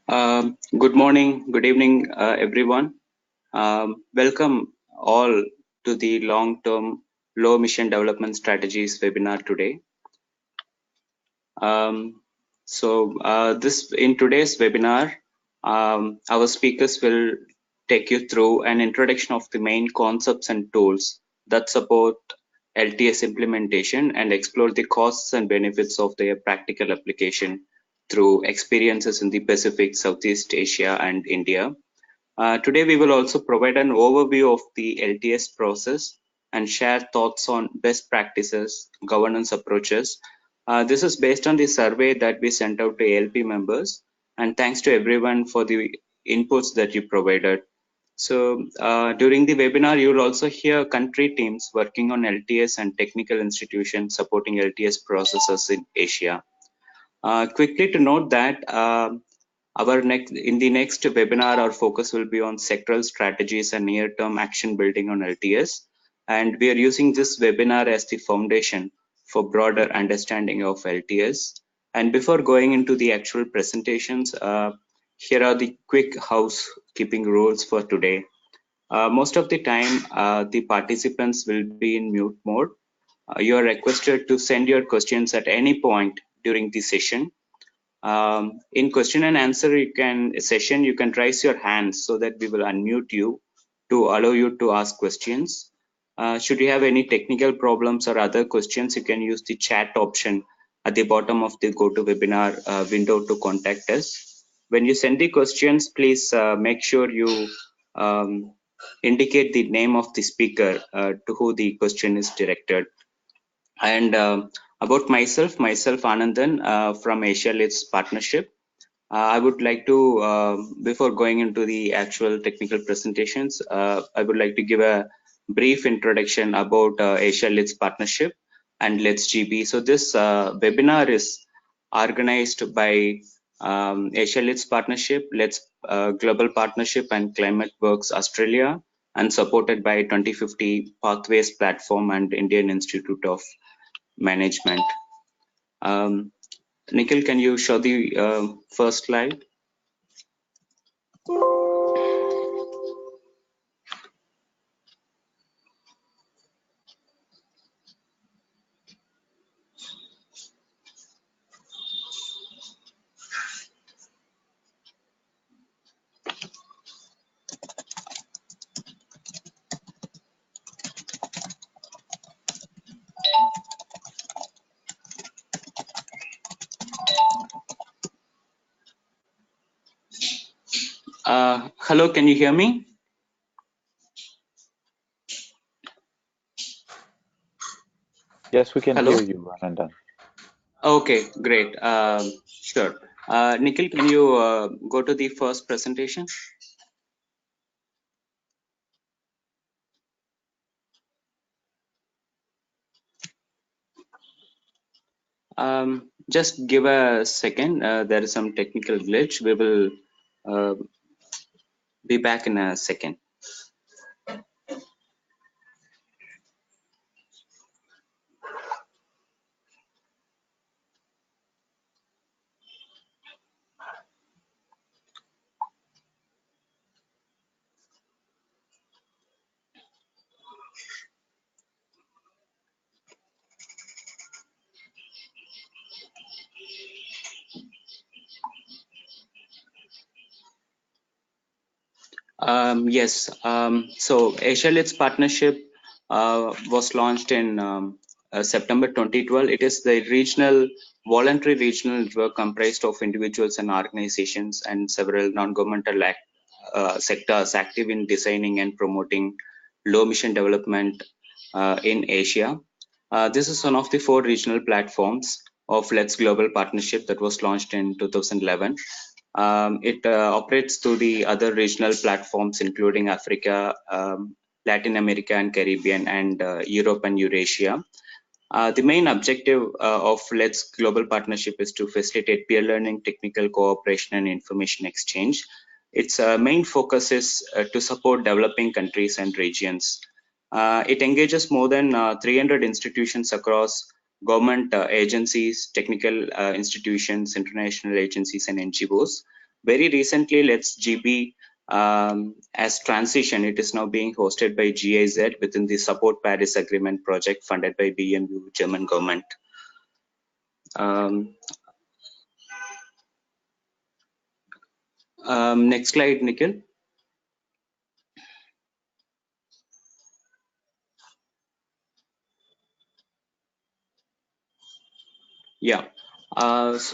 Good morning, good evening, everyone. Welcome all to the long-term low emission development strategies webinar today. In today's webinar, our speakers will take you through an introduction of the main concepts and tools that support LTS implementation and explore the costs and benefits of their practical application through experiences in the Pacific, Southeast Asia, and India. Today, we will also provide an overview of the LTS process and share thoughts on best practices, governance approaches. This is based on the survey that we sent out to ALP members, and thanks to everyone for the inputs that you provided. So during the webinar, you will also hear country teams working on LTS and technical institutions supporting LTS processes in Asia. Quickly to note that in the next webinar, our focus will be on sectoral strategies and near-term action building on LTS. And we are using this webinar as the foundation for broader understanding of LTS. And before going into the actual presentations, here are the quick housekeeping rules for today. Most of the time, the participants will be in mute mode. You are requested to send your questions at any point during the session. In question and answer session, you can raise your hand so that we will unmute you to allow you to ask questions. Should you have any technical problems or other questions, you can use the chat option at the bottom of the GoToWebinar window to contact us. When you send the questions, please make sure you indicate the name of the speaker to who the question is directed. And about myself Anandan from Asia Leads Partnership. I would like to, before going into the actual technical presentations, I would like to give a brief introduction about Asia Leads Partnership and Let's GB. So this webinar is organized by Asia Leads Partnership, Let's Global Partnership, and ClimateWorks Australia, and supported by 2050 Pathways Platform and Indian Institute of Management. Nikhil, can you show the first slide? Hello, can you hear me? Yes, we can hear you, Anandan. Okay, great. Sure. Nikhil, can you go to the first presentation? Just give a second. There is some technical glitch. We will be back in a second. Yes. So Asia Leads Partnership was launched in September 2012. It is the voluntary regional network comprised of individuals and organizations and several non-governmental sectors active in designing and promoting low emission development in Asia. This is one of the 4 regional platforms of Let's Global Partnership that was launched in 2011. It operates through the other regional platforms, including Africa, Latin America and Caribbean, and Europe and Eurasia. The main objective of Let's Global Partnership is to facilitate peer learning, technical cooperation, and information exchange. Its main focus is to support developing countries and regions. It engages more than 300 institutions across government agencies, technical institutions, international agencies, and NGOs. Very recently, Let's GB as transition, it is now being hosted by GIZ within the Support Paris Agreement project funded by BMU, German government. Next slide, Nikhil. Yeah. As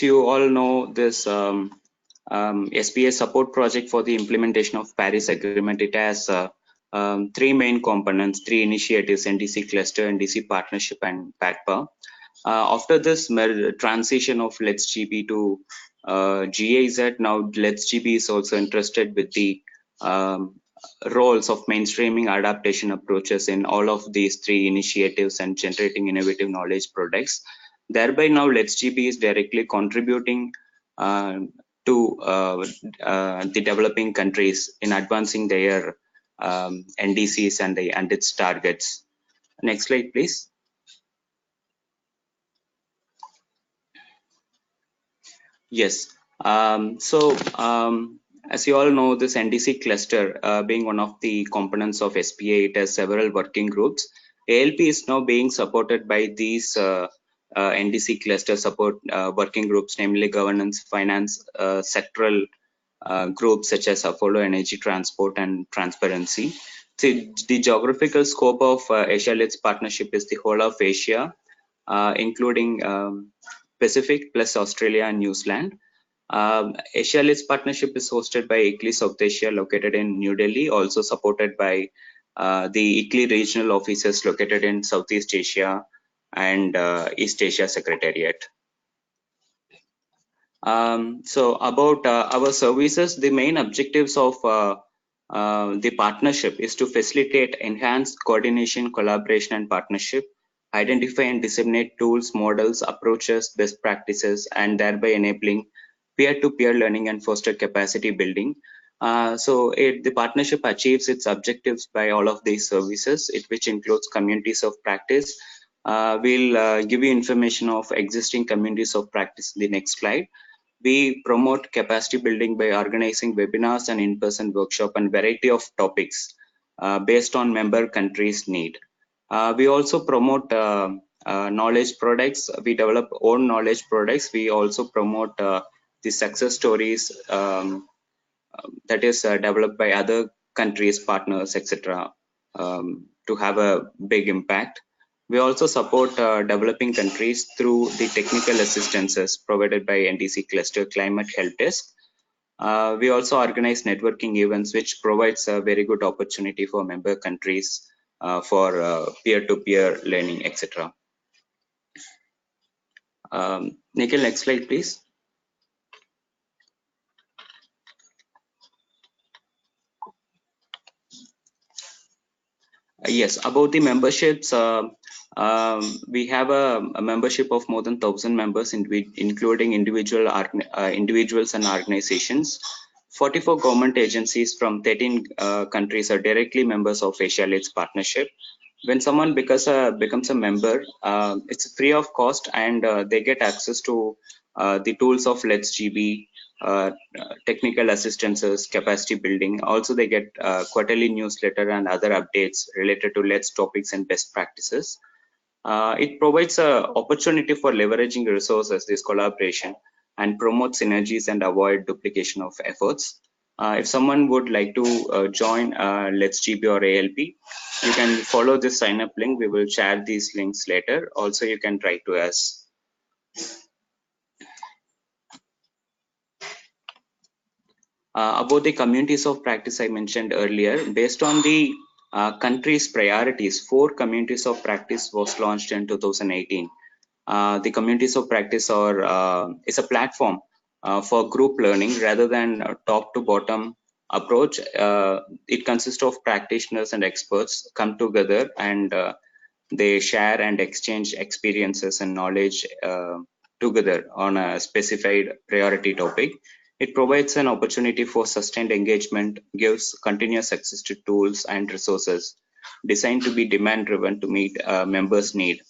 you all know, this SPA support project for the implementation of Paris Agreement, it has three main components, three initiatives: NDC cluster, NDC partnership, and PACPA. After this transition of Let's GB to GIZ, now Let's GB is also interested with the roles of mainstreaming adaptation approaches in all of these three initiatives and generating innovative knowledge products. Thereby now Let's GB is directly contributing to the developing countries in advancing their NDCs and its targets. Next slide, please. Yes. As you all know, this NDC cluster being one of the components of SPA, it has several working groups. ALP is now being supported by these NDC cluster support working groups, namely governance, finance, sectoral groups such as Apollo, energy, transport, and transparency. So the geographical scope of Asia-Let's partnership is the whole of Asia, including Pacific plus Australia and New Zealand. Asia-Let's partnership is hosted by ICLEI South Asia, located in New Delhi, also supported by the ICLEI regional offices located in Southeast Asia and East Asia Secretariat. So about our services, the main objectives of the partnership is to facilitate enhanced coordination, collaboration, and partnership, identify and disseminate tools, models, approaches, best practices, and thereby enabling peer-to-peer learning and foster capacity building. The partnership achieves its objectives by all of these services, which includes communities of practice. We'll give you information of existing communities of practice in the next slide. We promote capacity building by organizing webinars and in-person workshop and variety of topics based on member countries' need. We also promote knowledge products. We develop own knowledge products. We also promote the success stories that is developed by other countries, partners, etc. To have a big impact. We also support developing countries through the technical assistances provided by NDC Cluster Climate Help Desk. We also organize networking events, which provides a very good opportunity for member countries for peer-to-peer learning, etc. Nikhil, next slide, please. Yes, about the memberships, we have a membership of more than 1,000 members, including individuals and organizations. 44 government agencies from 13 countries are directly members of Asia-Let's partnership. When someone becomes a member, it's free of cost, and they get access to the tools of Let's GB, technical assistances, capacity building. Also, they get quarterly newsletter and other updates related to Let's topics and best practices. It provides an opportunity for leveraging resources, this collaboration, and promote synergies and avoid duplication of efforts. If someone would like to join Let's GB or ALP, you can follow this sign up link. We will share these links later. Also, you can write to us. About the communities of practice I mentioned earlier, based on the country's priorities, 4 communities of practice was launched in 2018. The communities of practice is a platform for group learning rather than a top to bottom approach. It consists of practitioners and experts come together, and they share and exchange experiences and knowledge together on a specified priority topic. It provides an opportunity for sustained engagement, gives continuous access to tools and resources designed to be demand driven to meet members' need.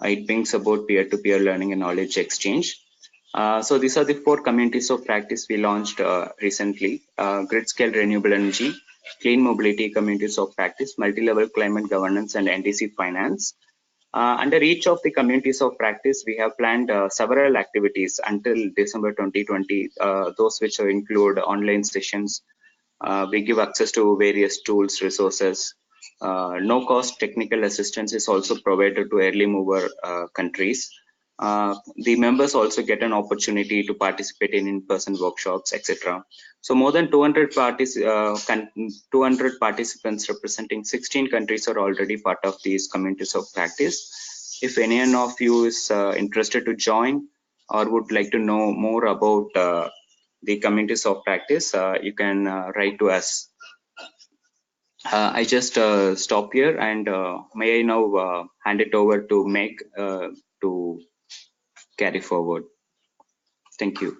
It brings about peer-to-peer learning and knowledge exchange. So these are the 4 communities of practice we launched recently: grid-scale renewable energy, clean mobility communities of practice, multi-level climate governance, and NDC finance. Under each of the communities of practice, we have planned several activities until December 2020, those which include online sessions. We give access to various tools, resources. No cost technical assistance is also provided to early mover countries. The members also get an opportunity to participate in in-person workshops, etc. So more than 200 participants representing 16 countries are already part of these communities of practice. If anyone of you is interested to join or would like to know more about the communities of practice, you can write to us. I just stop here, and may I now hand it over to Meg to carry forward. Thank you.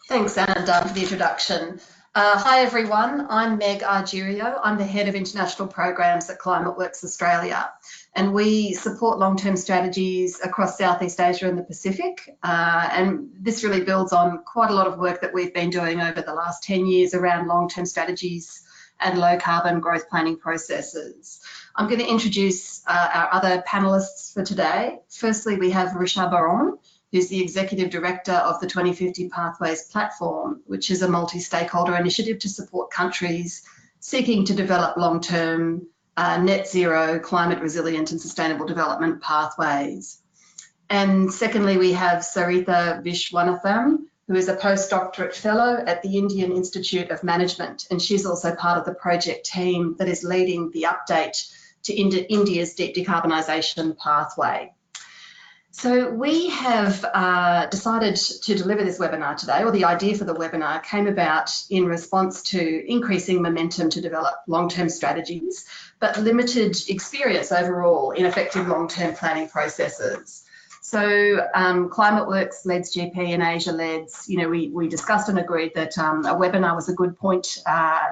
Thanks, Ananda, for the introduction. Hi, everyone. I'm Meg Argerio. I'm the Head of International Programs at ClimateWorks Australia, and we support long-term strategies across Southeast Asia and the Pacific. And this really builds on quite a lot of work that we've been doing over the last 10 years around long-term strategies and low-carbon growth planning processes. I'm going to introduce our other panelists for today. Firstly, we have Richard Baron, who's the Executive Director of the 2050 Pathways Platform, which is a multi-stakeholder initiative to support countries seeking to develop long-term net zero, climate resilient and sustainable development pathways. And secondly, we have Saritha Vishwanatham, who is a postdoctorate fellow at the Indian Institute of Management, and she's also part of the project team that is leading the update to India's deep decarbonisation pathway. So we have decided to deliver this webinar today, or the idea for the webinar came about in response to increasing momentum to develop long-term strategies, but limited experience overall in effective long-term planning processes. So ClimateWorks, LEDS GP and Asia LEDS, we discussed and agreed that a webinar was a good point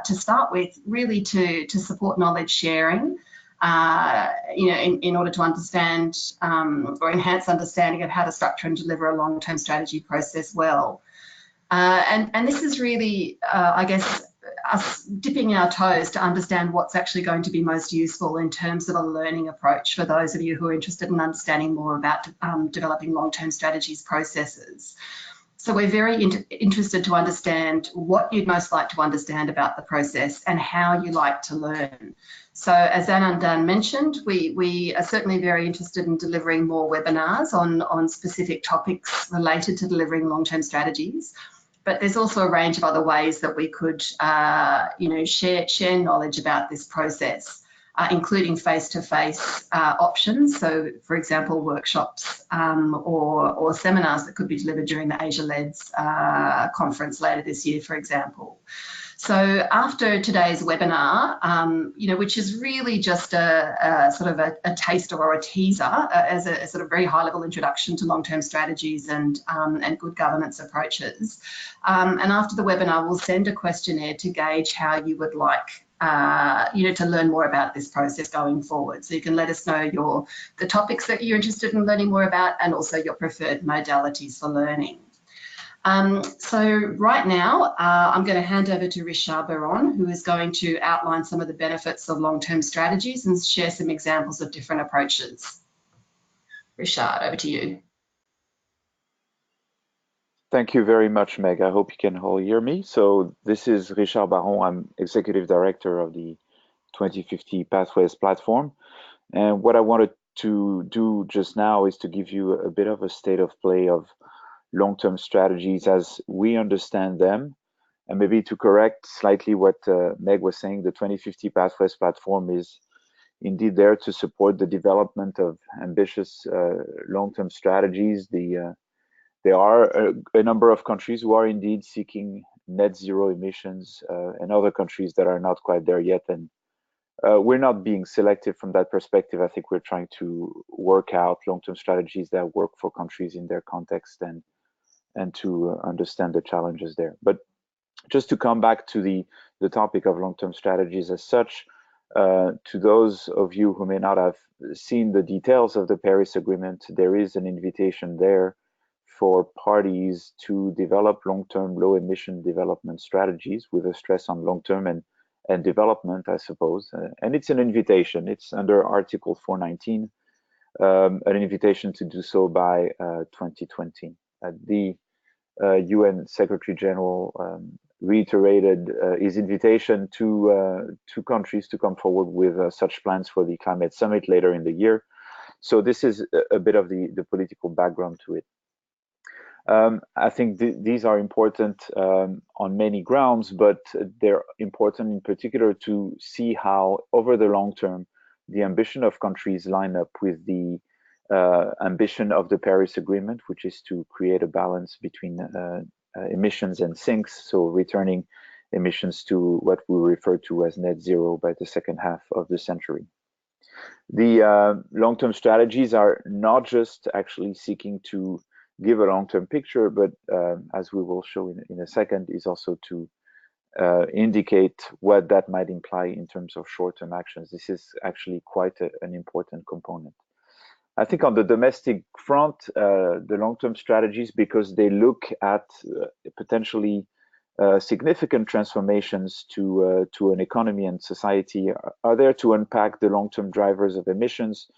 to start with, really to support knowledge sharing. In order to understand or enhance understanding of how to structure and deliver a long-term strategy process well. And this is really, I guess, us dipping our toes to understand what's actually going to be most useful in terms of a learning approach for those of you who are interested in understanding more about developing long-term strategies processes. So we're very interested to understand what you'd most like to understand about the process and how you like to learn. So as Ananda mentioned, we are certainly very interested in delivering more webinars on specific topics related to delivering long-term strategies. But there's also a range of other ways that we could, share knowledge about this process, including face-to-face options. So, for example, workshops or seminars that could be delivered during the Asia LEDS conference later this year, for example. So after today's webinar, which is really just a sort of a taster or a teaser as a sort of very high-level introduction to long-term strategies and good governance approaches. And after the webinar, we'll send a questionnaire to gauge how you would like to learn more about this process going forward. So you can let us know the topics that you're interested in learning more about and also your preferred modalities for learning. So right now, I'm going to hand over to Richard Baron, who is going to outline some of the benefits of long-term strategies and share some examples of different approaches. Richard, over to you. Thank you very much, Meg. I hope you can all hear me. So this is Richard Baron. I'm Executive Director of the 2050 Pathways Platform. And what I wanted to do just now is to give you a bit of a state of play of long-term strategies as we understand them, and maybe to correct slightly what Meg was saying, the 2050 Pathways Platform is indeed there to support the development of ambitious long-term strategies. There are a number of countries who are indeed seeking net zero emissions and other countries that are not quite there yet, and we're not being selective from that perspective. I think we're trying to work out long-term strategies that work for countries in their context and to understand the challenges there. But just to come back to the topic of long-term strategies as such, to those of you who may not have seen the details of the Paris Agreement, there is an invitation there for parties to develop long-term low-emission development strategies with a stress on long-term and development, I suppose. And it's an invitation. It's under Article 419, an invitation to do so by 2020. The UN Secretary General reiterated his invitation to countries to come forward with such plans for the climate summit later in the year. So this is a bit of the political background to it. I think these are important on many grounds, but they're important in particular to see how, over the long term, the ambition of countries line up with the ambition of the Paris Agreement, which is to create a balance between emissions and sinks, so returning emissions to what we refer to as net zero by the second half of the century. The long-term strategies are not just actually seeking to give a long-term picture, but as we will show in a second, is also to indicate what that might imply in terms of short-term actions. This is actually quite an important component. I think on the domestic front, the long-term strategies, because they look at potentially significant transformations to an economy and society, are there to unpack the long-term drivers of emissions,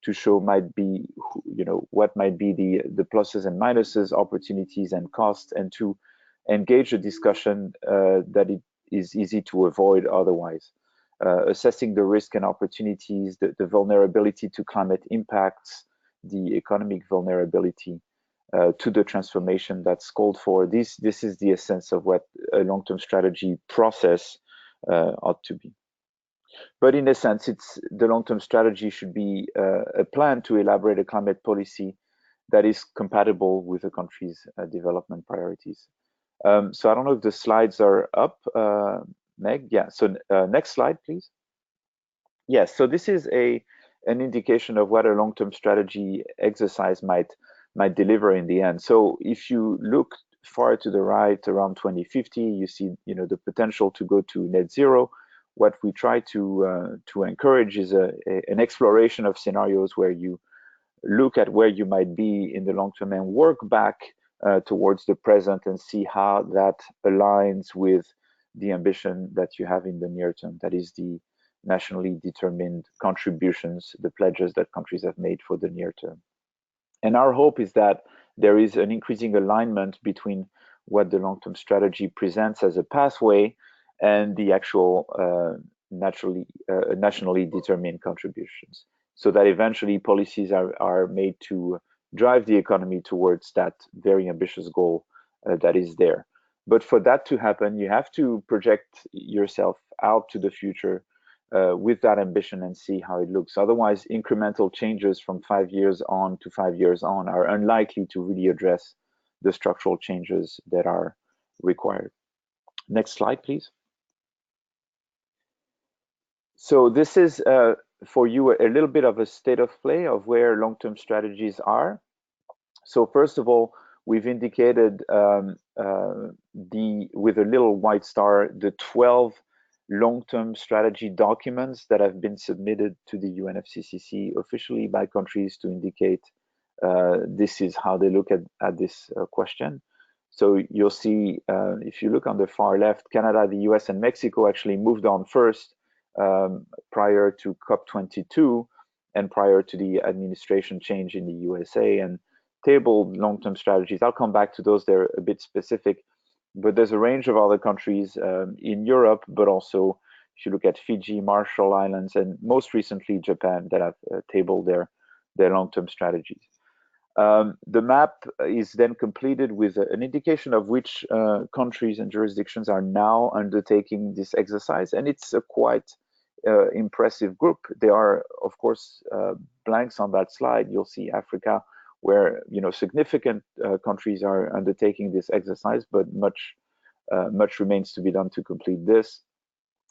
to show what might be the pluses and minuses, opportunities and costs, and to engage a discussion that it is easy to avoid otherwise. Assessing the risk and opportunities, the vulnerability to climate impacts, the economic vulnerability to the transformation that's called for. This is the essence of what a long-term strategy process ought to be. But in a sense, the long-term strategy should be a plan to elaborate a climate policy that is compatible with the country's development priorities. So I don't know if the slides are up, Meg. Yeah, so next slide, please. Yes, so this is an indication of what a long-term strategy exercise might deliver in the end. So if you look far to the right, around 2050, you see the potential to go to net zero. What we try to encourage is an exploration of scenarios where you look at where you might be in the long term and work back towards the present and see how that aligns with the ambition that you have in the near term. That is the nationally determined contributions, the pledges that countries have made for the near term. And our hope is that there is an increasing alignment between what the long-term strategy presents as a pathway and the actual nationally determined contributions, so that eventually policies are made to drive the economy towards that very ambitious goal that is there. But for that to happen, you have to project yourself out to the future with that ambition and see how it looks. Otherwise, incremental changes from 5 years on to 5 years on are unlikely to really address the structural changes that are required. Next slide, please. So this is for you a little bit of a state of play of where long-term strategies are. So first of all, we've indicated with a little white star, the 12 long-term strategy documents that have been submitted to the UNFCCC officially by countries to indicate this is how they look at this question. So you'll see, if you look on the far left, Canada, the US, and Mexico actually moved on first prior to COP22 and prior to the administration change in the USA, and tabled long-term strategies. I'll come back to those. They're a bit specific, but there's a range of other countries in Europe, but also if you look at Fiji, Marshall Islands, and most recently Japan, that have tabled their long-term strategies. The map is then completed with an indication of which countries and jurisdictions are now undertaking this exercise, and it's a quite impressive group. There are, of course, blanks on that slide. You'll see Africa, where significant countries are undertaking this exercise, but much remains to be done to complete this.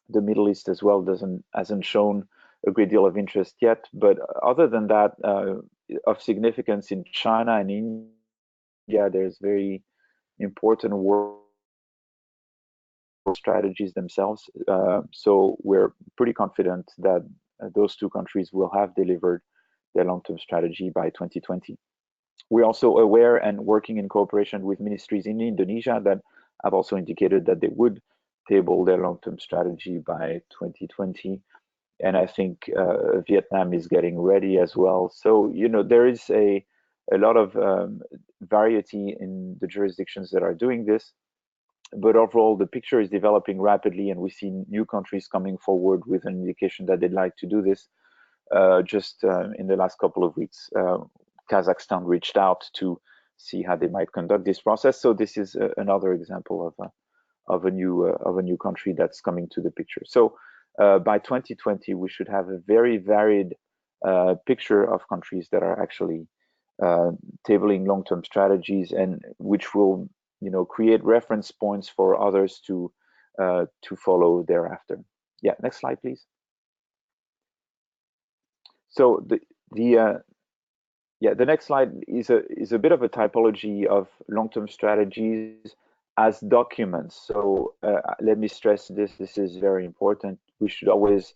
The Middle East as well hasn't shown a great deal of interest yet, but other than that, of significance in China and India, there's very important work strategies themselves. So we're pretty confident that those two countries will have delivered their long-term strategy by 2020. We're also aware and working in cooperation with ministries in Indonesia that have also indicated that they would table their long-term strategy by 2020. And I think Vietnam is getting ready as well. So, you know, there is a lot of variety in the jurisdictions that are doing this. But overall, the picture is developing rapidly, and we see new countries coming forward with an indication that they'd like to do this. Just in the last couple of weeks, Kazakhstan reached out to see how they might conduct this process. So this is another example of a new country that's coming to the picture. So by 2020, we should have a very varied picture of countries that are actually tabling long-term strategies, and which will, you know, create reference points for others to follow thereafter. Yeah, next slide, please. So the next slide is a bit of a typology of long-term strategies as documents. So let me stress this. This is very important. We should always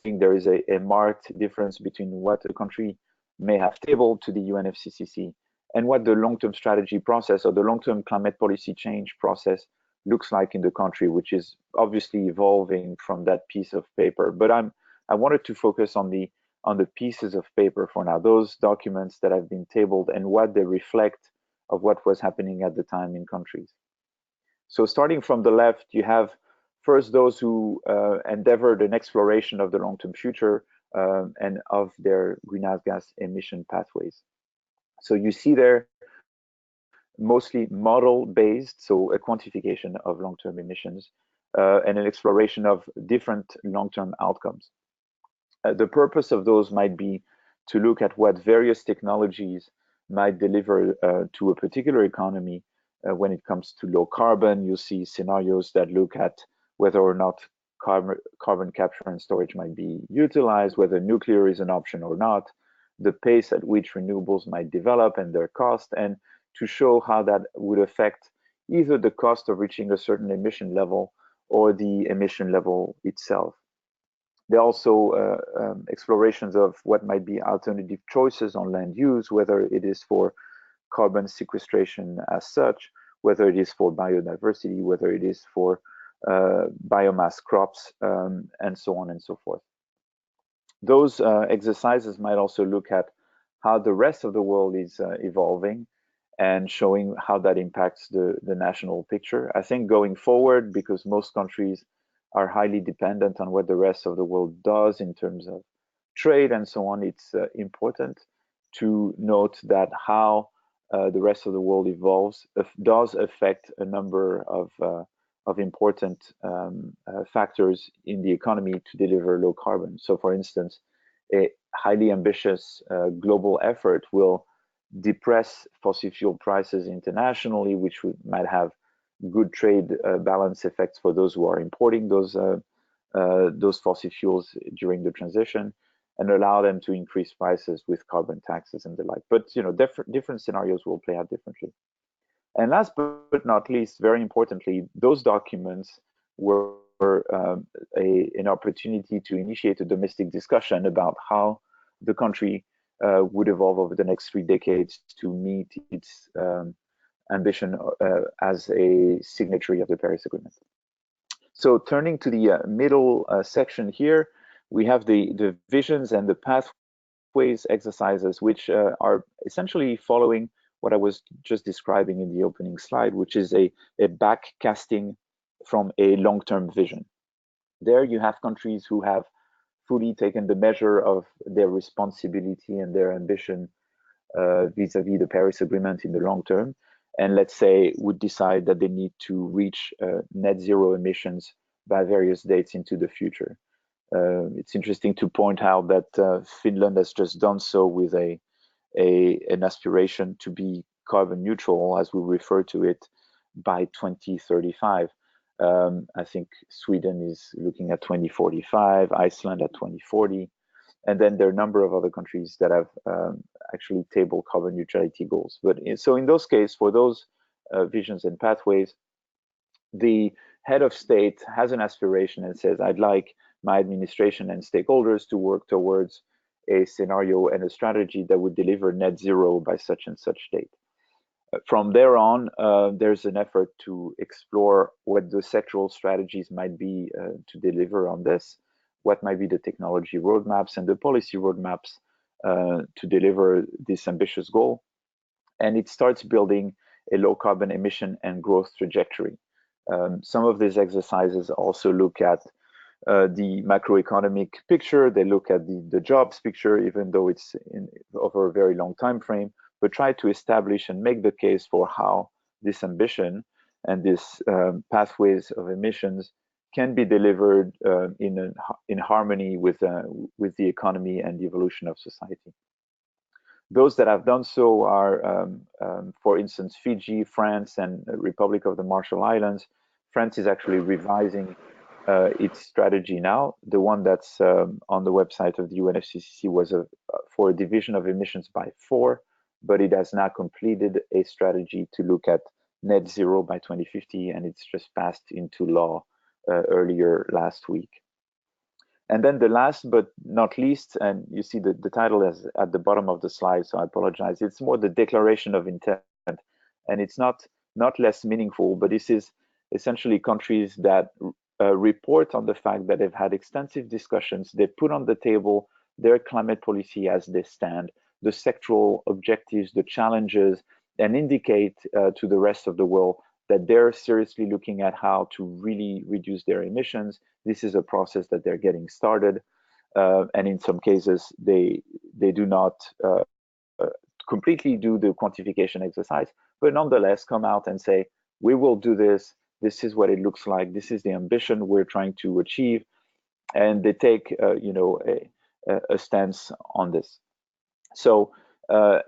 think there is a marked difference between what a country may have tabled to the UNFCCC and what the long-term strategy process or the long-term climate policy change process looks like in the country, which is obviously evolving from that piece of paper. But I wanted to focus on the pieces of paper for now, those documents that have been tabled and what they reflect of what was happening at the time in countries. So starting from the left, you have first those who endeavored an exploration of the long-term future and of their greenhouse gas emission pathways. So you see there mostly model-based, so a quantification of long-term emissions and an exploration of different long-term outcomes. The purpose of those might be to look at what various technologies might deliver to a particular economy. When it comes to low carbon, you see scenarios that look at whether or not carbon capture and storage might be utilized, whether nuclear is an option or not, the pace at which renewables might develop and their cost, and to show how that would affect either the cost of reaching a certain emission level or the emission level itself. There are also explorations of what might be alternative choices on land use, whether it is for carbon sequestration as such, whether it is for biodiversity, whether it is for biomass crops, and so on and so forth. Those exercises might also look at how the rest of the world is evolving and showing how that impacts the national picture. I think going forward, because most countries are highly dependent on what the rest of the world does in terms of trade and so on, it's important to note that how the rest of the world evolves does affect a number of important factors in the economy to deliver low carbon. So for instance, a highly ambitious global effort will depress fossil fuel prices internationally, which might have good trade balance effects for those who are importing those fossil fuels during the transition, and allow them to increase prices with carbon taxes and the like. But you know, different scenarios will play out differently. And last but not least, very importantly, those documents were an opportunity to initiate a domestic discussion about how the country would evolve over the next 3 decades to meet its ambition as a signatory of the Paris Agreement. So turning to the middle section here, we have the visions and the pathways exercises, which are essentially following what I was just describing in the opening slide, which is a backcasting from a long-term vision. There you have countries who have fully taken the measure of their responsibility and their ambition vis-a-vis the Paris Agreement in the long term, and let's say would decide that they need to reach net zero emissions by various dates into the future. It's interesting to point out that Finland has just done so with an aspiration to be carbon neutral, as we refer to it, by 2035. I think Sweden is looking at 2045, Iceland at 2040, and then there are a number of other countries that have actually tabled carbon neutrality goals. But so in those cases, for those visions and pathways, the head of state has an aspiration and says, I'd like my administration and stakeholders to work towards a scenario and a strategy that would deliver net zero by such and such date. From there on, there's an effort to explore what the sectoral strategies might be to deliver on this, what might be the technology roadmaps and the policy roadmaps to deliver this ambitious goal. And it starts building a low carbon emission and growth trajectory. Some of these exercises also look at the macroeconomic picture, they look at the jobs picture, even though it's over a very long time frame, but try to establish and make the case for how this ambition and this pathways of emissions can be delivered in harmony with the economy and the evolution of society. Those that have done so are, for instance, Fiji, France, and Republic of the Marshall Islands. France is actually revising its strategy now. The one that's on the website of the UNFCCC was for a division of emissions by 4, but it has now completed a strategy to look at net zero by 2050, and it's just passed into law earlier last week. And then the last but not least, and you see the title is at the bottom of the slide, so I apologize. It's more the declaration of intent, and it's not less meaningful, but this is essentially countries that report on the fact that they've had extensive discussions. They put on the table their climate policy as they stand, the sectoral objectives, the challenges, and indicate to the rest of the world that they're seriously looking at how to really reduce their emissions. This is a process that they're getting started, and in some cases they do not completely do the quantification exercise, but nonetheless come out and say, we will do this. This is what it looks like. This is the ambition we're trying to achieve, and they take a stance on this. So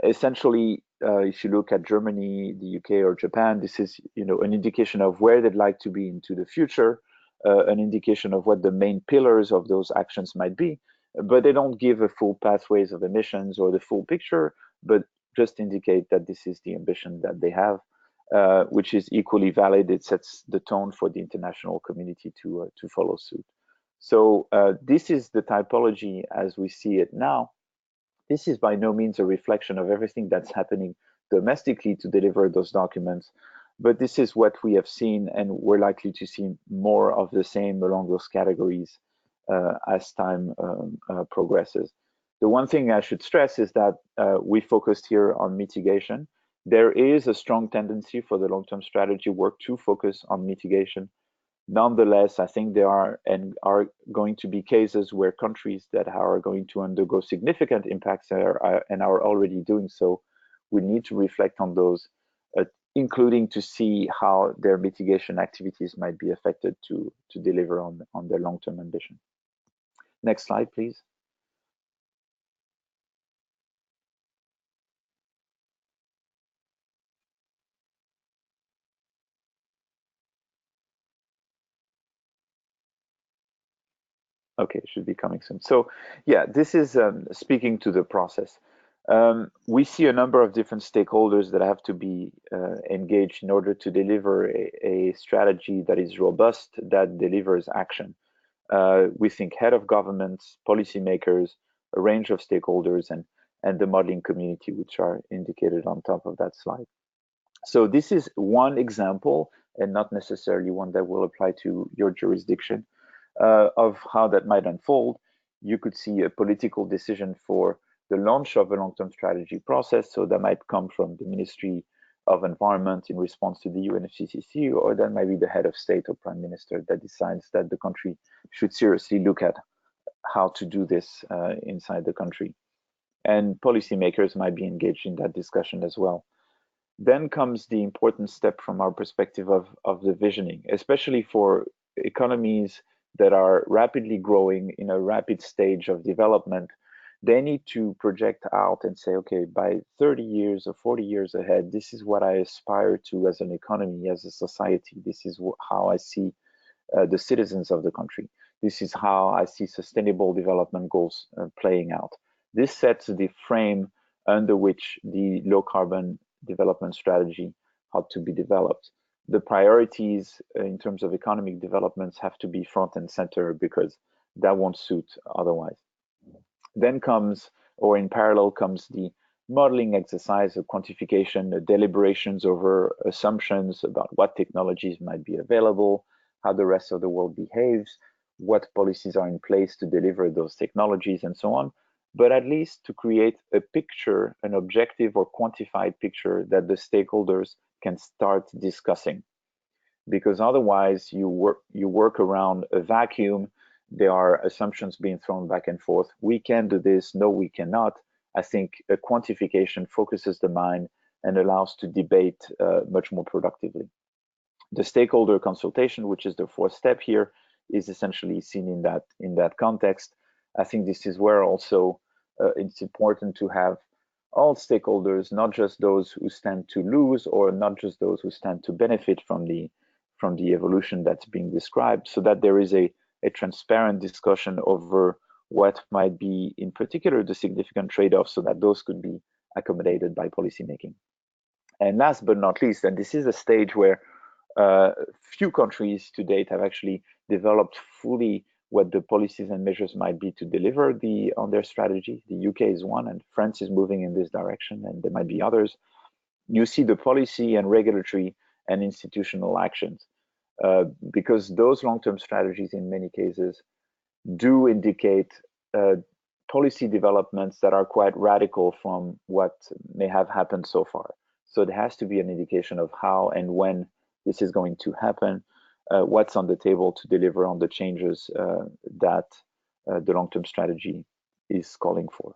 essentially, if you look at Germany, the UK, or Japan, this is an indication of where they'd like to be into the future, an indication of what the main pillars of those actions might be, but they don't give a full pathways of emissions or the full picture, but just indicate that this is the ambition that they have, which is equally valid. It sets the tone for the international community to follow suit. So this is the typology as we see it now. This is by no means a reflection of everything that's happening domestically to deliver those documents, but this is what we have seen, and we're likely to see more of the same along those categories as time progresses. The one thing I should stress is that we focused here on mitigation. There is a strong tendency for the long-term strategy work to focus on mitigation. Nonetheless, I think there are going to be cases where countries that are going to undergo significant impacts and are already doing so. We need to reflect on those, including to see how their mitigation activities might be affected to deliver on their long-term ambition. Next slide, please. Okay, it should be coming soon. So yeah, this is speaking to the process. We see a number of different stakeholders that have to be engaged in order to deliver a strategy that is robust, that delivers action. We think head of governments, policymakers, a range of stakeholders, and the modeling community, which are indicated on top of that slide. So this is one example, and not necessarily one that will apply to your jurisdiction, of how that might unfold. You could see a political decision for the launch of a long-term strategy process. So that might come from the Ministry of Environment in response to the UNFCCC, or that might be the head of state or prime minister that decides that the country should seriously look at how to do this inside the country. And policymakers might be engaged in that discussion as well. Then comes the important step from our perspective of the visioning, especially for economies that are rapidly growing in a rapid stage of development. They need to project out and say, okay, by 30 years or 40 years ahead, this is what I aspire to as an economy, as a society. This is how I see the citizens of the country. This is how I see sustainable development goals playing out. This sets the frame under which the low carbon development strategy ought to be developed. The priorities in terms of economic developments have to be front and center, because that won't suit otherwise. Then comes, or in parallel comes, the modeling exercise, the quantification, the deliberations over assumptions about what technologies might be available, how the rest of the world behaves, what policies are in place to deliver those technologies, and so on. But at least to create a picture, an objective or quantified picture that the stakeholders can start discussing. Because otherwise you work around a vacuum. There are assumptions being thrown back and forth. We can do this, no, we cannot. I think a quantification focuses the mind and allows to debate much more productively. The stakeholder consultation, which is the fourth step here, is essentially seen in that context. I think this is where also it's important to have all stakeholders, not just those who stand to lose or not just those who stand to benefit from the evolution that's being described, so that there is a transparent discussion over what might be, in particular, the significant trade-offs, so that those could be accommodated by policymaking. And last but not least, and this is a stage where few countries to date have actually developed fully what the policies and measures might be to deliver on their strategy. The UK is one, and France is moving in this direction, and there might be others. You see the policy and regulatory and institutional actions, because those long-term strategies in many cases do indicate policy developments that are quite radical from what may have happened so far. So there has to be an indication of how and when this is going to happen, what's on the table to deliver on the changes that the long-term strategy is calling for.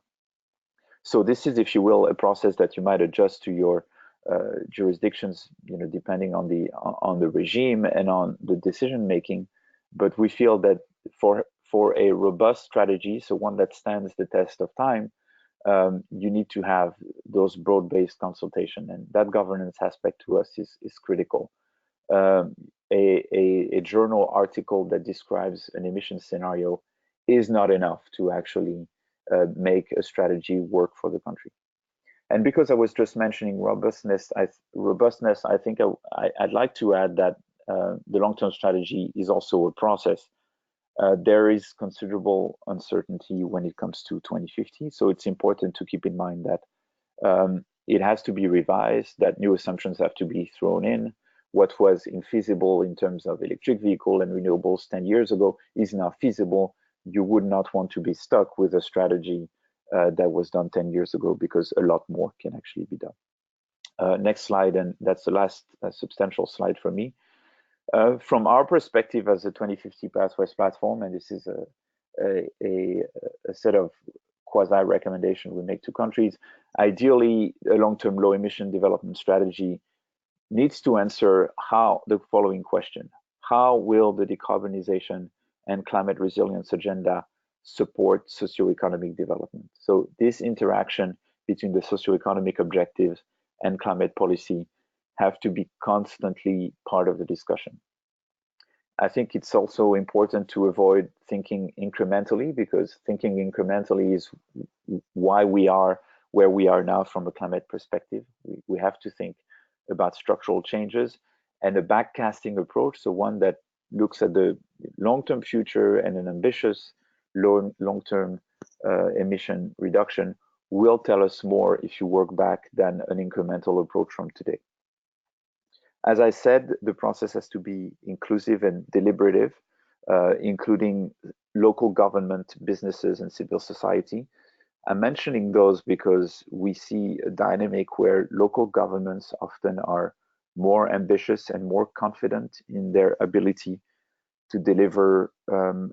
So this is, if you will, a process that you might adjust to your jurisdictions, depending on the regime and on the decision making. But we feel that for a robust strategy, so one that stands the test of time, you need to have those broad-based consultation, and that governance aspect to us is critical. A journal article that describes an emission scenario is not enough to actually make a strategy work for the country. And because I was just mentioning robustness, I think I'd like to add that the long-term strategy is also a process. There is considerable uncertainty when it comes to 2050, so it's important to keep in mind that it has to be revised, that new assumptions have to be thrown in. What was infeasible in terms of electric vehicle and renewables 10 years ago is now feasible. You would not want to be stuck with a strategy that was done 10 years ago, because a lot more can actually be done. Next slide, and that's the last substantial slide for me. From our perspective as a 2050 Pathways platform, and this is a set of quasi-recommendation we make to countries, ideally a long-term low-emission development strategy needs to answer the following question: how will the decarbonization and climate resilience agenda support socioeconomic development? So this interaction between the socioeconomic objectives and climate policy have to be constantly part of the discussion. I think it's also important to avoid thinking incrementally, because thinking incrementally is why we are where we are now from a climate perspective. We have to think about structural changes, and a backcasting approach, so one that looks at the long-term future and an ambitious long-term emission reduction, will tell us more if you work back than an incremental approach from today. As I said, the process has to be inclusive and deliberative, including local government, businesses, and civil society. I'm mentioning those because we see a dynamic where local governments often are more ambitious and more confident in their ability to deliver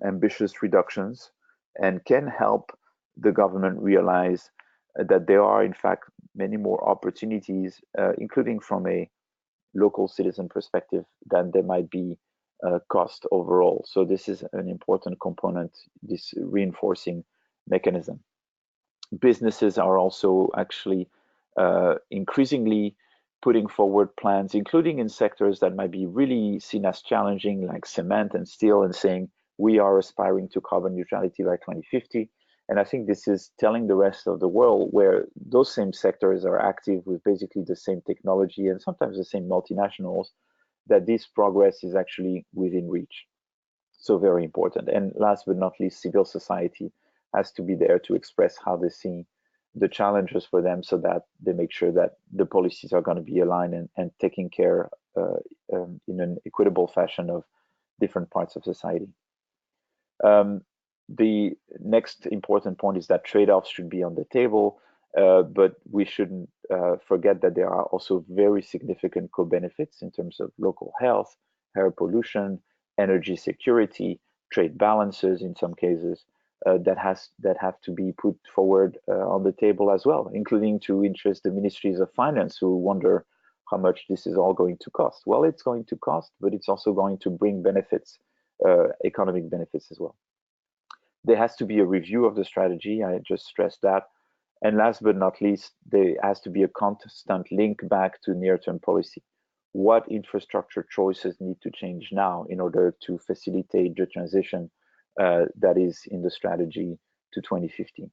ambitious reductions, and can help the government realize that there are, in fact, many more opportunities, including from a local citizen perspective, than there might be cost overall. So this is an important component, this reinforcing mechanism. Businesses are also actually increasingly putting forward plans, including in sectors that might be really seen as challenging, like cement and steel, and saying we are aspiring to carbon neutrality by 2050. And I think this is telling the rest of the world, where those same sectors are active with basically the same technology and sometimes the same multinationals, that this progress is actually within reach. So very important. And last but not least, civil society. has to be there to express how they see the challenges for them, so that they make sure that the policies are going to be aligned and taking care in an equitable fashion of different parts of society. The next important point is that trade-offs should be on the table, but we shouldn't forget that there are also very significant co-benefits in terms of local health, air pollution, energy security, trade balances in some cases, that have to be put forward on the table as well, including to interest the ministries of finance, who wonder how much this is all going to cost. Well, it's going to cost, but it's also going to bring benefits, economic benefits as well. There has to be a review of the strategy. I just stressed that. And last but not least, there has to be a constant link back to near-term policy. What infrastructure choices need to change now in order to facilitate the transition that is in the strategy to 2050,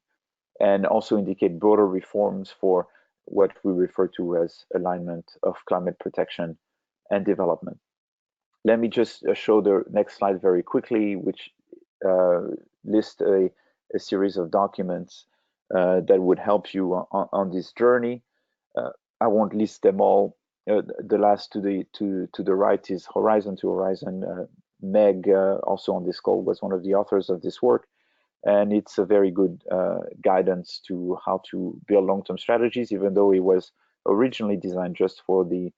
and also indicate broader reforms for what we refer to as alignment of climate protection and development. Let me just show the next slide very quickly, which lists a series of documents that would help you on this journey. I won't list them all. The last to the right is Horizon to Horizon. Meg, also on this call, was one of the authors of this work, and it's a very good guidance to how to build long-term strategies, even though it was originally designed just for the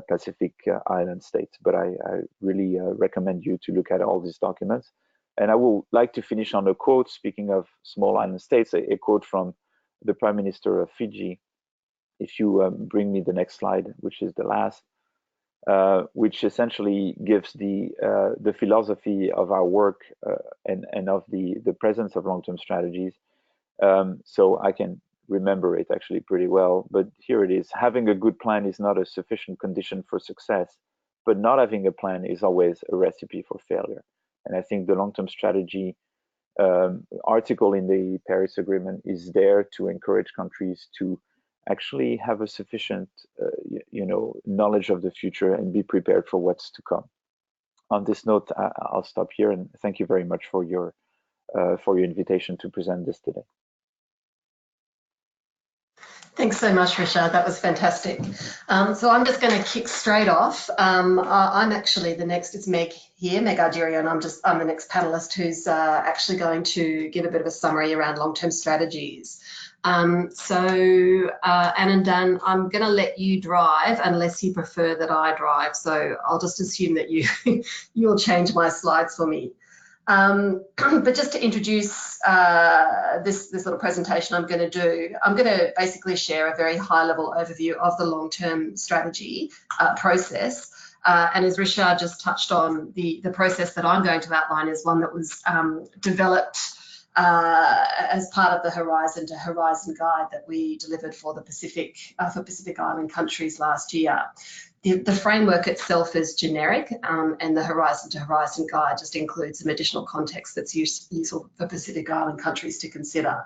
Pacific Island states. But I really recommend you to look at all these documents. And I would like to finish on a quote, speaking of small island states, a quote from the Prime Minister of Fiji. If you bring me the next slide, which is the last, which essentially gives the philosophy of our work and of the presence of long-term strategies. So I can remember it actually pretty well, but here it is. Having a good plan is not a sufficient condition for success, but not having a plan is always a recipe for failure. And I think the long-term strategy article in the Paris Agreement is there to encourage countries to actually have a sufficient knowledge of the future and be prepared for what's to come. On this note, I'll stop here, and thank you very much for your invitation to present this today. Thanks so much, Richard. That was fantastic. So I'm just going to kick straight off. I'm actually the next. It's Meg here, Meg Argerio, and I'm the next panelist who's actually going to give a bit of a summary around long-term strategies. Anne and Dan, I'm going to let you drive unless you prefer that I drive. So I'll just assume that you'll change my slides for me. But just to introduce this little presentation I'm going to do, I'm going to basically share a very high-level overview of the long-term strategy process. And as Richard just touched on, the process that I'm going to outline is one that was developed as part of the Horizon to Horizon guide that we delivered for the Pacific Island countries last year. The framework itself is generic, and the Horizon to Horizon guide just includes some additional context that's useful for Pacific Island countries to consider.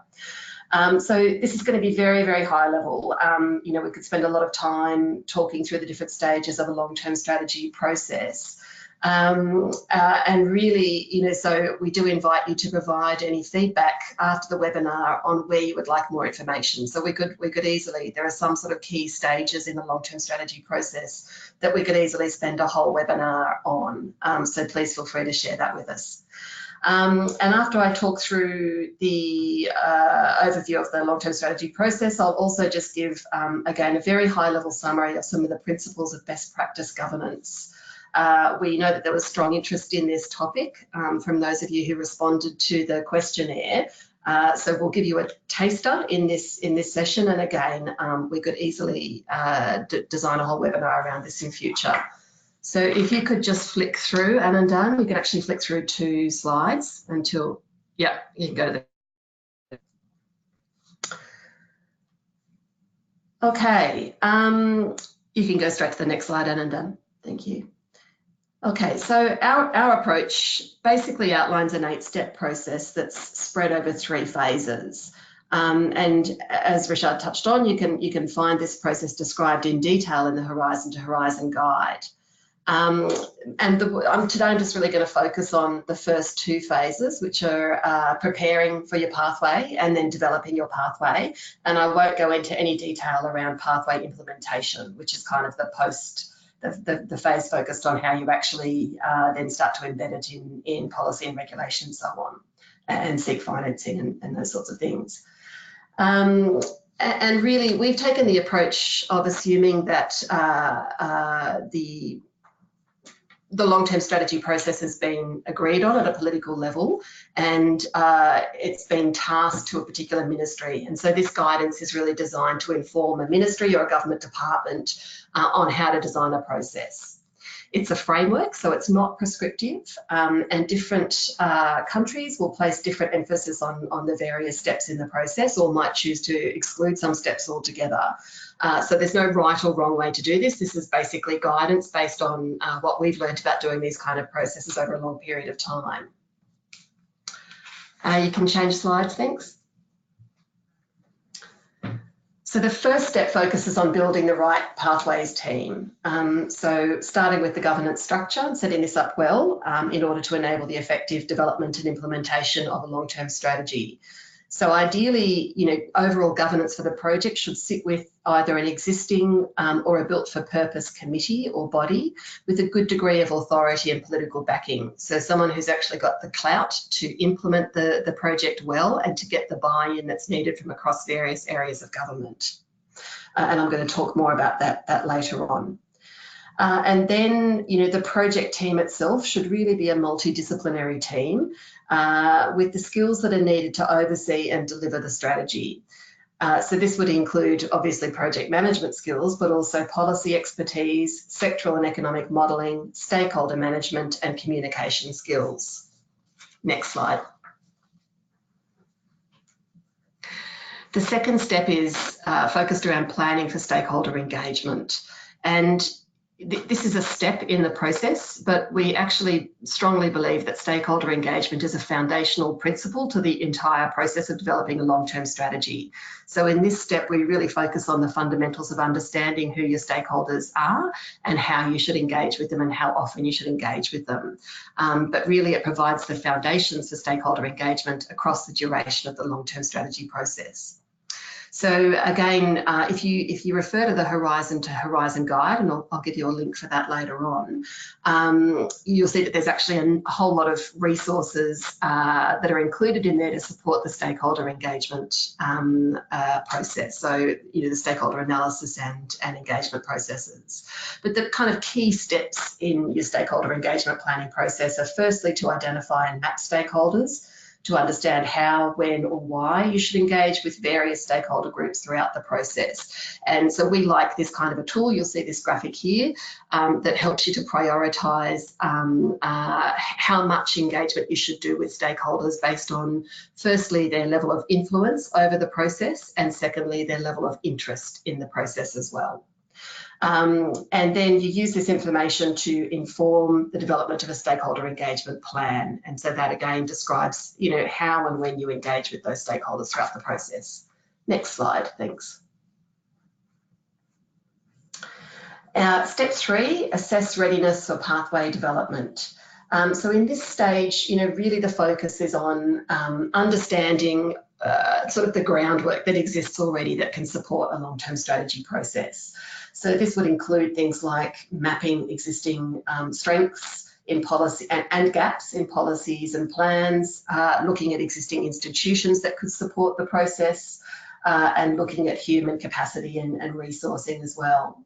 So this is going to be very, very high level. We could spend a lot of time talking through the different stages of a long-term strategy process. And really, so we do invite you to provide any feedback after the webinar on where you would like more information. So we could easily, there are some sort of key stages in the long-term strategy process that we could easily spend a whole webinar on. So please feel free to share that with us. And after I talk through the overview of the long-term strategy process, I'll also just give, again, a very high-level summary of some of the principles of best practice governance. We know that there was strong interest in this topic from those of you who responded to the questionnaire. So we'll give you a taster in this session, and again, we could easily design a whole webinar around this in future. So if you could just flick through, Anne and Dan, we could actually flick through 2 slides until, yeah, you can go to the. Okay, you can go straight to the next slide, Anne and Dan. Thank you. Okay, so our approach basically outlines an 8-step process that's spread over 3 phases. And as Richard touched on, you can find this process described in detail in the Horizon to Horizon guide. Today I'm just really going to focus on the first two phases, which are preparing for your pathway and then developing your pathway. And I won't go into any detail around pathway implementation, which is kind of the phase focused on how you actually then start to embed it in policy and regulation and so on, and seek financing and those sorts of things. And really, we've taken the approach of assuming that the long-term strategy process has been agreed on at a political level, and it's been tasked to a particular ministry. And so this guidance is really designed to inform a ministry or a government department on how to design a process. It's a framework, so it's not prescriptive, and different countries will place different emphasis on the various steps in the process, or might choose to exclude some steps altogether. So there's no right or wrong way to do this. This is basically guidance based on what we've learned about doing these kind of processes over a long period of time. You can change slides, thanks. So the first step focuses on building the right pathways team. So starting with the governance structure and setting this up well in order to enable the effective development and implementation of a long-term strategy. So ideally, overall governance for the project should sit with either an existing or a built-for-purpose committee or body with a good degree of authority and political backing. So someone who's actually got the clout to implement the project well and to get the buy-in that's needed from across various areas of government. And I'm going to talk more about that later on. And then, the project team itself should really be a multidisciplinary team with the skills that are needed to oversee and deliver the strategy. So this would include, obviously, project management skills, but also policy expertise, sectoral and economic modelling, stakeholder management, and communication skills. Next slide. The second step is focused around planning for stakeholder engagement. And this is a step in the process, but we actually strongly believe that stakeholder engagement is a foundational principle to the entire process of developing a long-term strategy. So in this step, we really focus on the fundamentals of understanding who your stakeholders are and how you should engage with them and how often you should engage with them. But really, it provides the foundations for stakeholder engagement across the duration of the long-term strategy process. So again, if you refer to the Horizon to Horizon guide, and I'll give you a link for that later on, you'll see that there's actually a whole lot of resources that are included in there to support the stakeholder engagement process. So, the stakeholder analysis and engagement processes. But the kind of key steps in your stakeholder engagement planning process are firstly to identify and map stakeholders, to understand how, when, or why you should engage with various stakeholder groups throughout the process. And so we like this kind of a tool. You'll see this graphic here that helps you to prioritise how much engagement you should do with stakeholders based on, firstly, their level of influence over the process, and secondly, their level of interest in the process as well. And then you use this information to inform the development of a stakeholder engagement plan. And so that again describes, how and when you engage with those stakeholders throughout the process. Next slide, thanks. Step 3, assess readiness for pathway development. So in this stage, really the focus is on understanding sort of the groundwork that exists already that can support a long-term strategy process. So this would include things like mapping existing strengths in policy and gaps in policies and plans, looking at existing institutions that could support the process, and looking at human capacity and resourcing as well.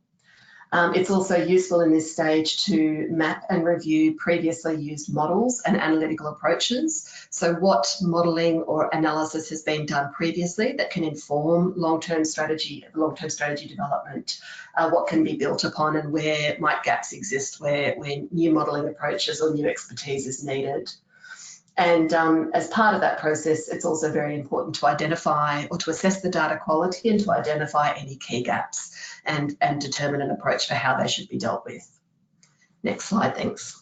It's also useful in this stage to map and review previously used models and analytical approaches. So what modelling or analysis has been done previously that can inform long-term strategy development, what can be built upon, and where might gaps exist where new modelling approaches or new expertise is needed. And as part of that process, it's also very important to identify or to assess the data quality and to identify any key gaps and determine an approach for how they should be dealt with. Next slide, thanks.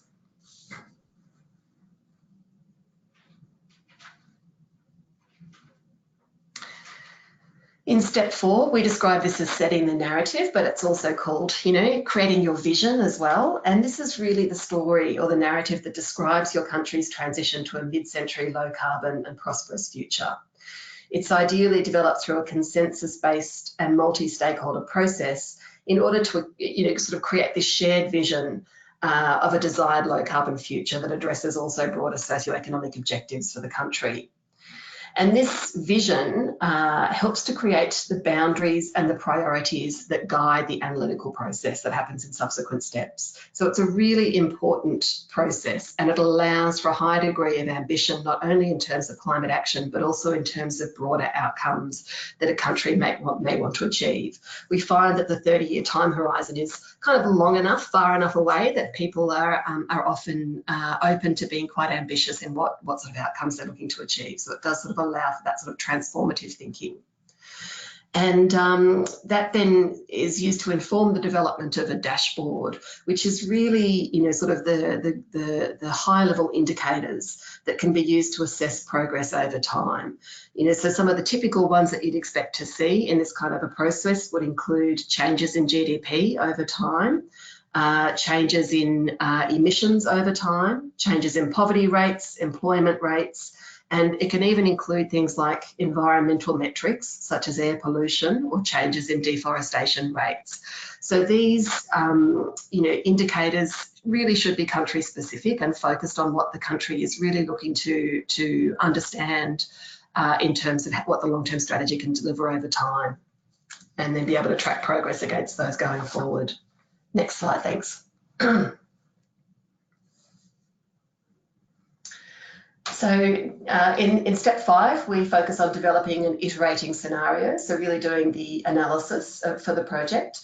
In step 4, we describe this as setting the narrative, but it's also called, creating your vision as well. And this is really the story or the narrative that describes your country's transition to a mid-century low carbon and prosperous future. It's ideally developed through a consensus-based and multi-stakeholder process in order to, sort of create this shared vision of a desired low carbon future that addresses also broader socioeconomic objectives for the country. And this vision helps to create the boundaries and the priorities that guide the analytical process that happens in subsequent steps. So it's a really important process, and it allows for a high degree of ambition, not only in terms of climate action, but also in terms of broader outcomes that a country may want to achieve. We find that the 30-year time horizon is kind of long enough, far enough away, that people are often open to being quite ambitious in what sort of outcomes they're looking to achieve. So it does sort of allow for that sort of transformative thinking. And that then is used to inform the development of a dashboard, which is really, sort of the high-level indicators that can be used to assess progress over time. So some of the typical ones that you'd expect to see in this kind of a process would include changes in GDP over time, changes in emissions over time, changes in poverty rates, employment rates, and it can even include things like environmental metrics, such as air pollution or changes in deforestation rates. So these, indicators really should be country specific and focused on what the country is really looking to understand in terms of what the long-term strategy can deliver over time, and then be able to track progress against those going forward. Next slide, thanks. So in step 5, we focus on developing and iterating scenarios, so really doing the analysis for the project.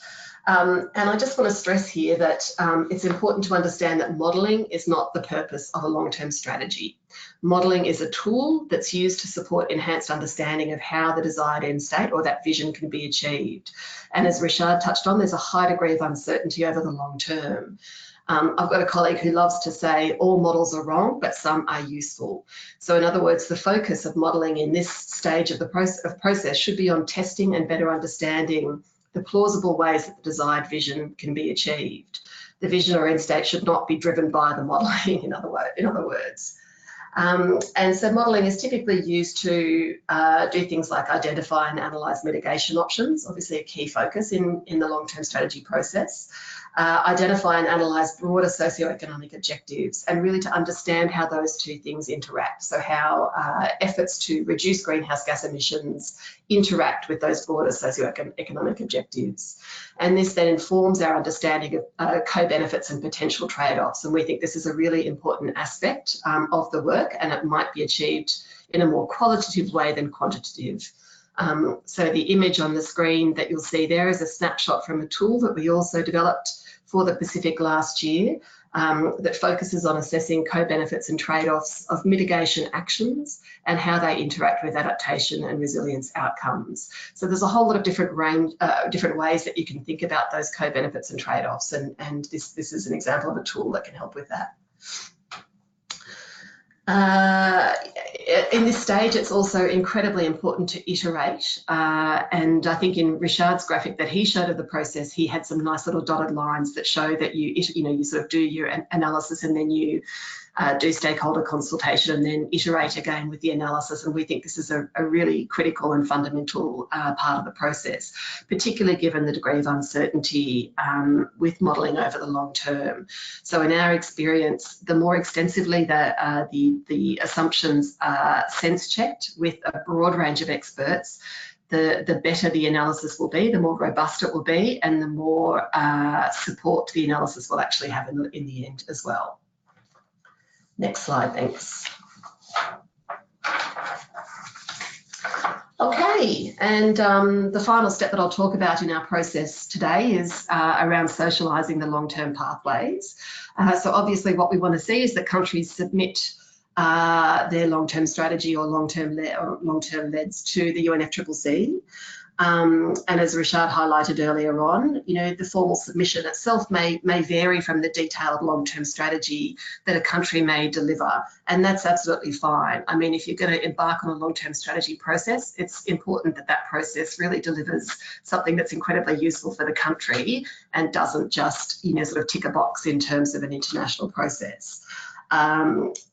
And I just want to stress here that it's important to understand that modelling is not the purpose of a long-term strategy. Modelling is a tool that's used to support enhanced understanding of how the desired end state or that vision can be achieved. And as Richard touched on, there's a high degree of uncertainty over the long term. I've got a colleague who loves to say all models are wrong, but some are useful. So in other words, the focus of modelling in this stage of the process should be on testing and better understanding the plausible ways that the desired vision can be achieved. The vision or end state should not be driven by the modelling, in other words. And so modelling is typically used to do things like identify and analyse mitigation options, obviously a key focus in the long-term strategy process. Identify and analyse broader socioeconomic objectives, and really to understand how those two things interact. So how efforts to reduce greenhouse gas emissions interact with those broader socioeconomic objectives. And this then informs our understanding of co-benefits and potential trade-offs. And we think this is a really important aspect of the work, and it might be achieved in a more qualitative way than quantitative. So the image on the screen that you'll see there is a snapshot from a tool that we also developed for the Pacific last year that focuses on assessing co-benefits and trade-offs of mitigation actions and how they interact with adaptation and resilience outcomes. So there's a whole lot of different ways that you can think about those co-benefits and trade-offs, and this is an example of a tool that can help with that. In this stage, it's also incredibly important to iterate, and I think in Richard's graphic that he showed of the process, he had some nice little dotted lines that show that you sort of do your analysis, and then you do stakeholder consultation, and then iterate again with the analysis. And we think this is a really critical and fundamental part of the process, particularly given the degree of uncertainty with modelling over the long term. So in our experience, the more extensively the assumptions are sense checked with a broad range of experts, the better the analysis will be, the more robust it will be, and the more support the analysis will actually have in the end as well. Next slide, thanks. Okay, and the final step that I'll talk about in our process today is around socialising the long-term pathways. So obviously what we want to see is that countries submit their long-term strategy or long-term LEDs to the UNFCCC. And as Richard highlighted earlier on, the formal submission itself may vary from the detailed long-term strategy that a country may deliver, and that's absolutely fine. I mean, if you're going to embark on a long-term strategy process, it's important that that process really delivers something that's incredibly useful for the country and doesn't just, sort of tick a box in terms of an international process.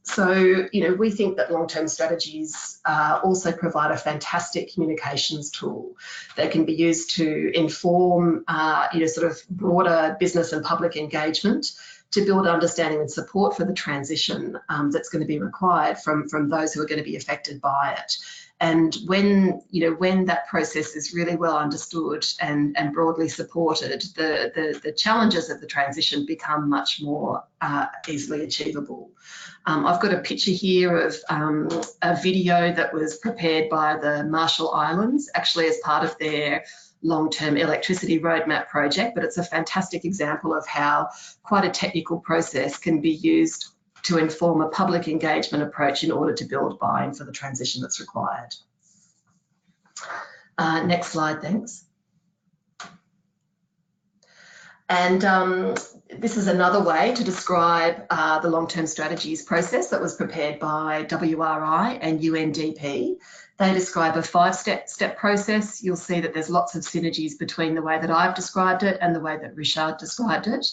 So, we think that long-term strategies also provide a fantastic communications tool that can be used to inform, sort of broader business and public engagement to build understanding and support for the transition that's going to be required from those who are going to be affected by it. And when that process is really well understood and broadly supported, the challenges of the transition become much more easily achievable. I've got a picture here of a video that was prepared by the Marshall Islands, actually as part of their long-term electricity roadmap project, but it's a fantastic example of how quite a technical process can be used to inform a public engagement approach in order to build buy-in for the transition that's required. Next slide, thanks. And this is another way to describe the long-term strategies process that was prepared by WRI and UNDP. They describe a five-step process. You'll see that there's lots of synergies between the way that I've described it and the way that Richard described it.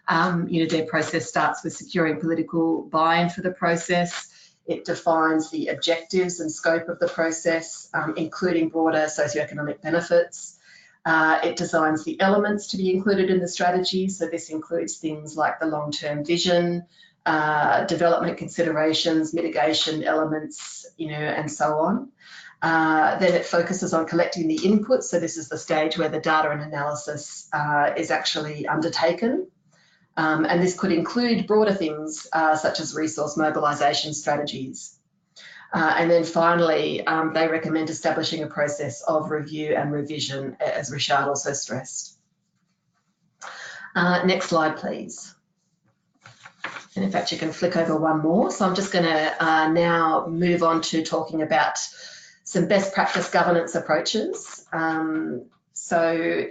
Their process starts with securing political buy-in for the process. It defines the objectives and scope of the process, including broader socioeconomic benefits. It designs the elements to be included in the strategy. So this includes things like the long-term vision, development considerations, mitigation elements, and so on. Then it focuses on collecting the input. So this is the stage where the data and analysis is actually undertaken. And this could include broader things such as resource mobilisation strategies. And then finally, they recommend establishing a process of review and revision, as Richard also stressed. Next slide, please. And in fact, you can flick over one more. So I'm just going to now move on to talking about some best practice governance approaches. So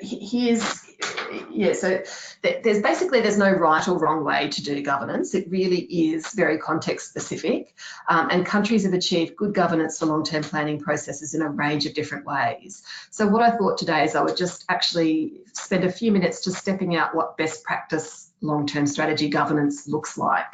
there's no right or wrong way to do governance. It really is very context specific, and countries have achieved good governance for long-term planning processes in a range of different ways. So what I thought today is I would just actually spend a few minutes just stepping out what best practice long-term strategy governance looks like.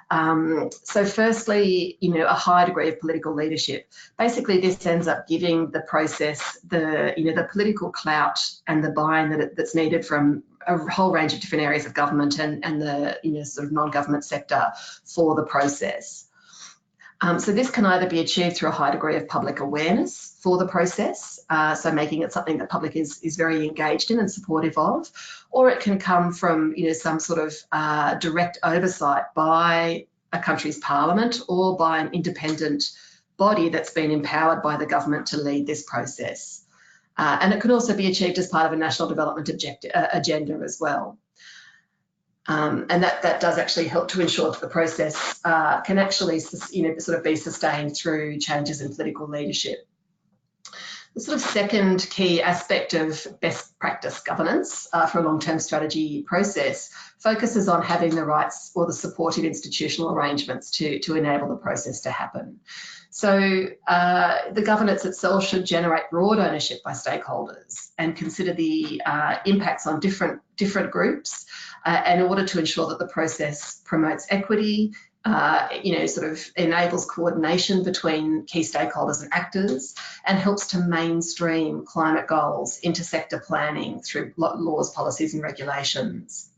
So firstly, a high degree of political leadership. Basically, this ends up giving the process the political clout and the buy-in that's needed from a whole range of different areas of government and the sort of non-government sector for the process. So this can either be achieved through a high degree of public awareness for the process, so making it something that public is very engaged in and supportive of, or it can come from some sort of direct oversight by a country's parliament or by an independent body that's been empowered by the government to lead this process. And it can also be achieved as part of a national development agenda as well. And that does actually help to ensure that the process can actually sort of be sustained through changes in political leadership. The sort of second key aspect of best practice governance for a long-term strategy process focuses on having the rights or the supportive institutional arrangements to enable the process to happen. So the governance itself should generate broad ownership by stakeholders and consider the impacts on different groups in order to ensure that the process promotes equity, sort of enables coordination between key stakeholders and actors, and helps to mainstream climate goals into sector planning through laws, policies and regulations.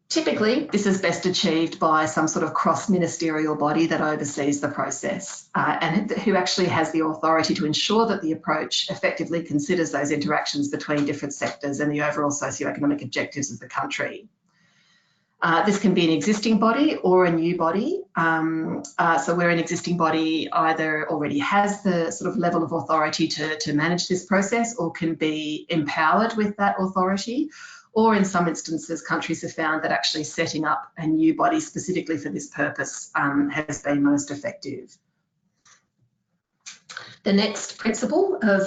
Typically, this is best achieved by some sort of cross-ministerial body that oversees the process and who actually has the authority to ensure that the approach effectively considers those interactions between different sectors and the overall socioeconomic objectives of the country. This can be an existing body or a new body. So where an existing body either already has the sort of level of authority to manage this process or can be empowered with that authority, or in some instances, countries have found that actually setting up a new body specifically for this purpose has been most effective. The next principle of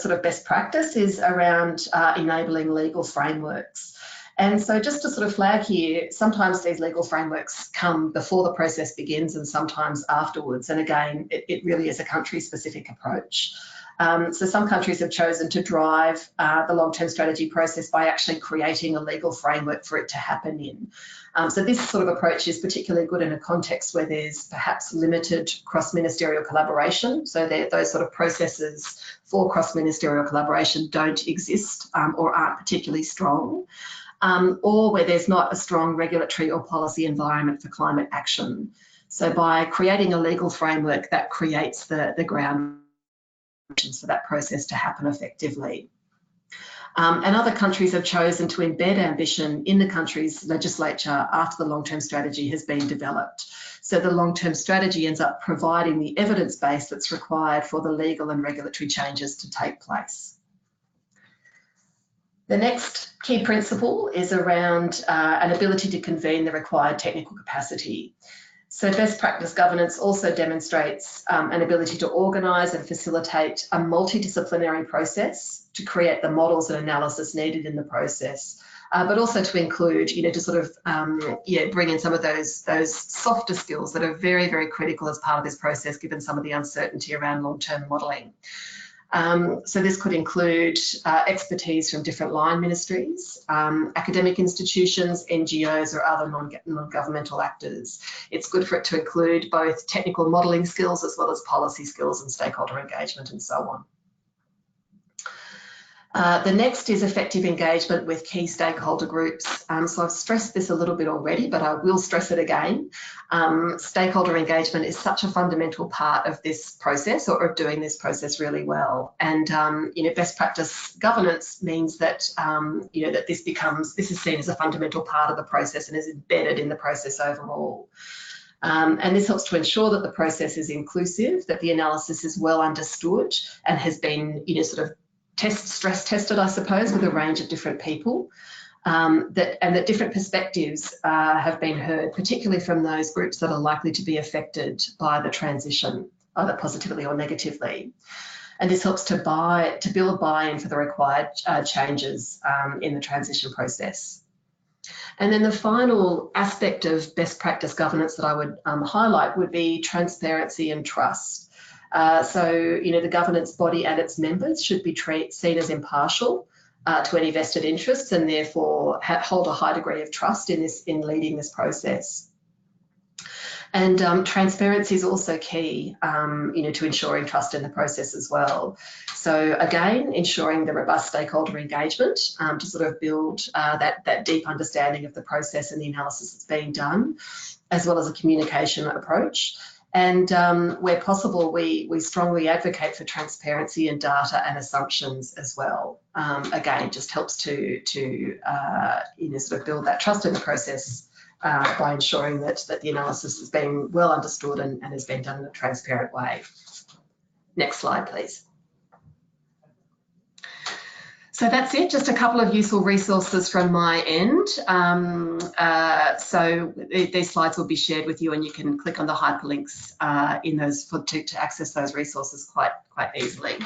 sort of best practice is around enabling legal frameworks. And so just to sort of flag here, sometimes these legal frameworks come before the process begins and sometimes afterwards. And again, it really is a country-specific approach. So some countries have chosen to drive the long-term strategy process by actually creating a legal framework for it to happen in. So this sort of approach is particularly good in a context where there's perhaps limited cross-ministerial collaboration. So those sort of processes for cross-ministerial collaboration don't exist or aren't particularly strong. Or where there's not a strong regulatory or policy environment for climate action. So by creating a legal framework, that creates the ground for that process to happen effectively. And other countries have chosen to embed ambition in the country's legislature after the long-term strategy has been developed. So the long-term strategy ends up providing the evidence base that's required for the legal and regulatory changes to take place. The next key principle is around an ability to convene the required technical capacity. So best practice governance also demonstrates an ability to organise and facilitate a multidisciplinary process to create the models and analysis needed in the process, but also to include, to sort of, bring in some of those softer skills that are very, very critical as part of this process, given some of the uncertainty around long-term modelling. So this could include expertise from different line ministries, academic institutions, NGOs or other non-governmental actors. It's good for it to include both technical modelling skills as well as policy skills and stakeholder engagement and so on. The next is effective engagement with key stakeholder groups. So I've stressed this a little bit already, but I will stress it again. Stakeholder engagement is such a fundamental part of this process, or of doing this process really well. And best practice governance means that that this is seen as a fundamental part of the process and is embedded in the process overall. And this helps to ensure that the process is inclusive, that the analysis is well understood and has been sort of stress tested, I suppose, with a range of different people, that different perspectives have been heard, particularly from those groups that are likely to be affected by the transition, either positively or negatively. And this helps to build buy-in for the required changes in the transition process. And then the final aspect of best practice governance that I would highlight would be transparency and trust. So the governance body and its members should be seen as impartial to any vested interests, and therefore hold a high degree of trust in leading this process. And transparency is also key, to ensuring trust in the process as well. So again, ensuring the robust stakeholder engagement to sort of build that deep understanding of the process and the analysis that's being done, as well as a communication approach. And where possible, we strongly advocate for transparency and data and assumptions as well. Again, just helps to sort of build that trust in the process by ensuring that the analysis is being well understood and has been done in a transparent way. Next slide, please. So that's it, just a couple of useful resources from my end. So these slides will be shared with you and you can click on the hyperlinks in those to access those resources quite easily.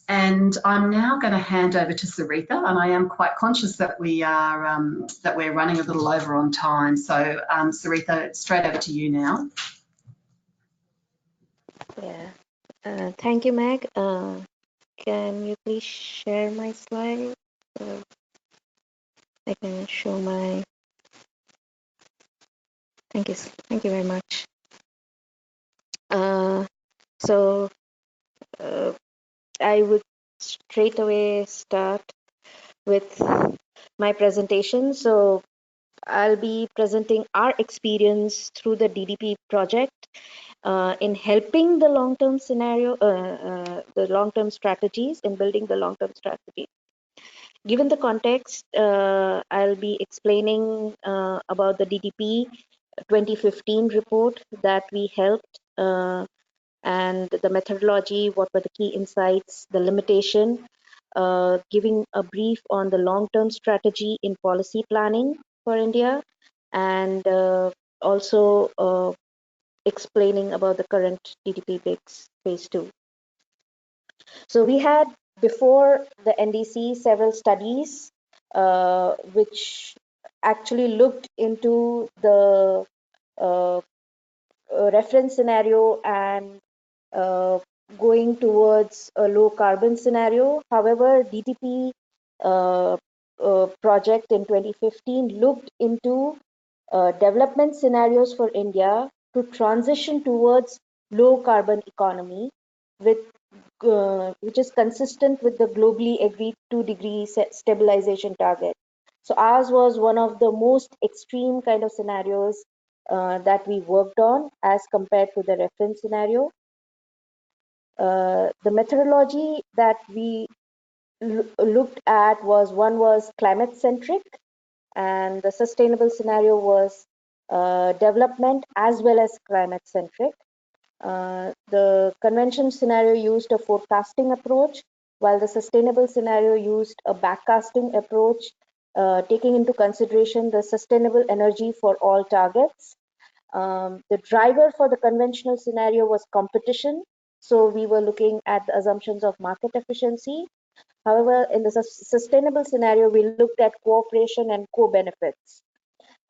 And I'm now going to hand over to Sarita, and I am quite conscious that we're running a little over on time. So Sarita, straight over to you now. Yeah, thank you, Meg. Can you please share my slide? I can show my. Thank you very much. I would straight away start with my presentation. So I'll be presenting our experience through the DDP project in helping the long-term scenario, the long-term strategies, in building the long-term strategy. Given the context, I'll be explaining about the DDP 2015 report that we helped and the methodology, what were the key insights, the limitation, giving a brief on the long-term strategy in policy planning for India, and also explaining about the current DDP phase 2. So we had before the NDC several studies which actually looked into the uh, reference scenario and uh, going towards a low carbon scenario. However, DTP project in 2015 looked into development scenarios for India to transition towards low carbon economy with which is consistent with the globally agreed 2-degree stabilization target. So ours was one of the most extreme kind of scenarios that we worked on as compared to the reference scenario. The methodology that we looked at was climate centric, and the sustainable scenario was development as well as climate centric. The convention scenario used a forecasting approach, while the sustainable scenario used a backcasting approach, taking into consideration the sustainable energy for all targets. The driver for the conventional scenario was competition. So we were looking at the assumptions of market efficiency. However, in the sustainable scenario, we looked at cooperation and co-benefits.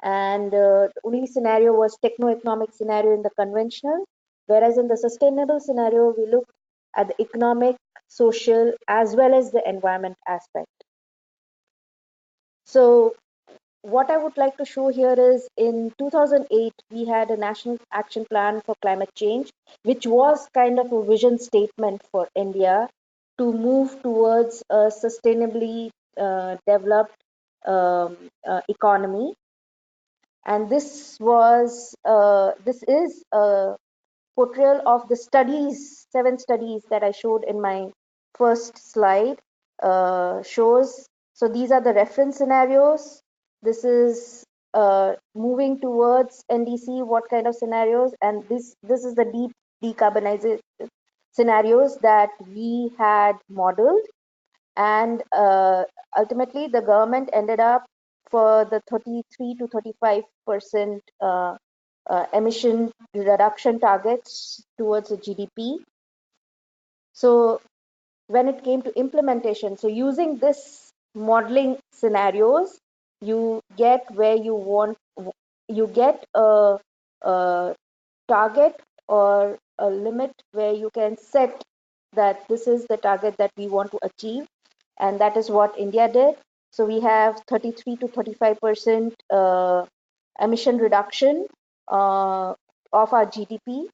And the only scenario was techno-economic scenario in the conventional, whereas in the sustainable scenario, we looked at the economic, social, as well as the environment aspect. So what I would like to show here is in 2008, we had a national action plan for climate change, which was kind of a vision statement for India to move towards a sustainably developed economy. And this is a portrayal of the studies, 7 studies that I showed in my first slide shows. So these are the reference scenarios. This is moving towards NDC, what kind of scenarios, and this is the deep decarbonization scenarios that we had modeled. And ultimately the government ended up for the 33 to 35% emission reduction targets towards the GDP. So when it came to implementation, so using this modeling scenarios, you get where you want, you get a target or a limit where you can set that this is the target that we want to achieve, and that is what India did. So we have 33 to 35% emission reduction of our GDP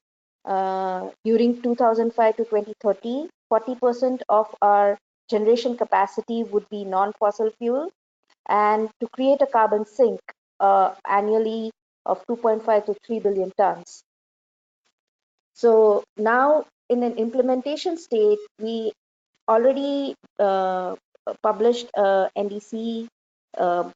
during 2005 to 2030. 40% of our generation capacity would be non-fossil fuel, and to create a carbon sink annually of 2.5 to 3 billion tons. So now in an implementation state, we already published a NDC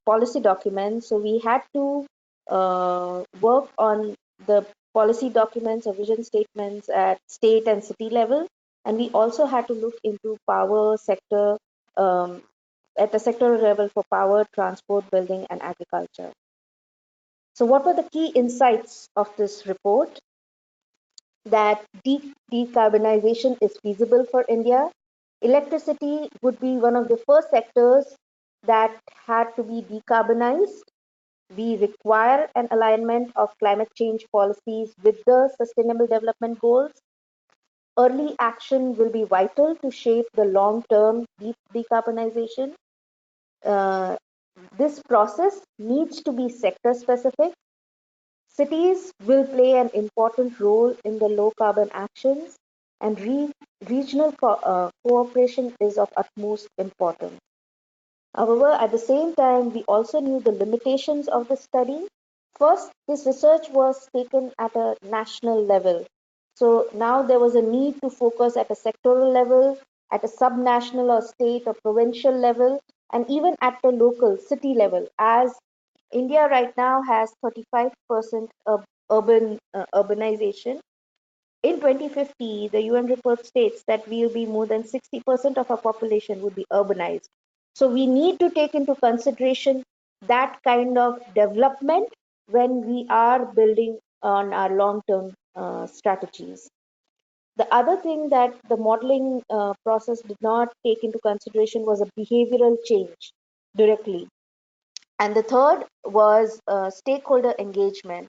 policy document. So we had to work on the policy documents or vision statements at state and city level. And we also had to look into power sector at the sectoral level for power, transport, building, and agriculture. So what were the key insights of this report? That decarbonization is feasible for India. Electricity would be one of the first sectors that had to be decarbonized. We require an alignment of climate change policies with the Sustainable Development Goals. Early action will be vital to shape the long-term decarbonization. Uh, this process needs to be sector specific. Cities will play an important role in the low carbon actions, and regional cooperation is of utmost importance. However, at the same time, we also knew the limitations of the study. First, this research was taken at a national level. So now there was a need to focus at a sectoral level, at a subnational or state or provincial level, and even at the local city level, as India right now has 35% of urbanization. In 2050, the UN report states that we will be more than 60% of our population would be urbanized. So we need to take into consideration that kind of development when we are building on our long-term strategies. The other thing that the modeling process did not take into consideration was a behavioral change directly. And the third was stakeholder engagement.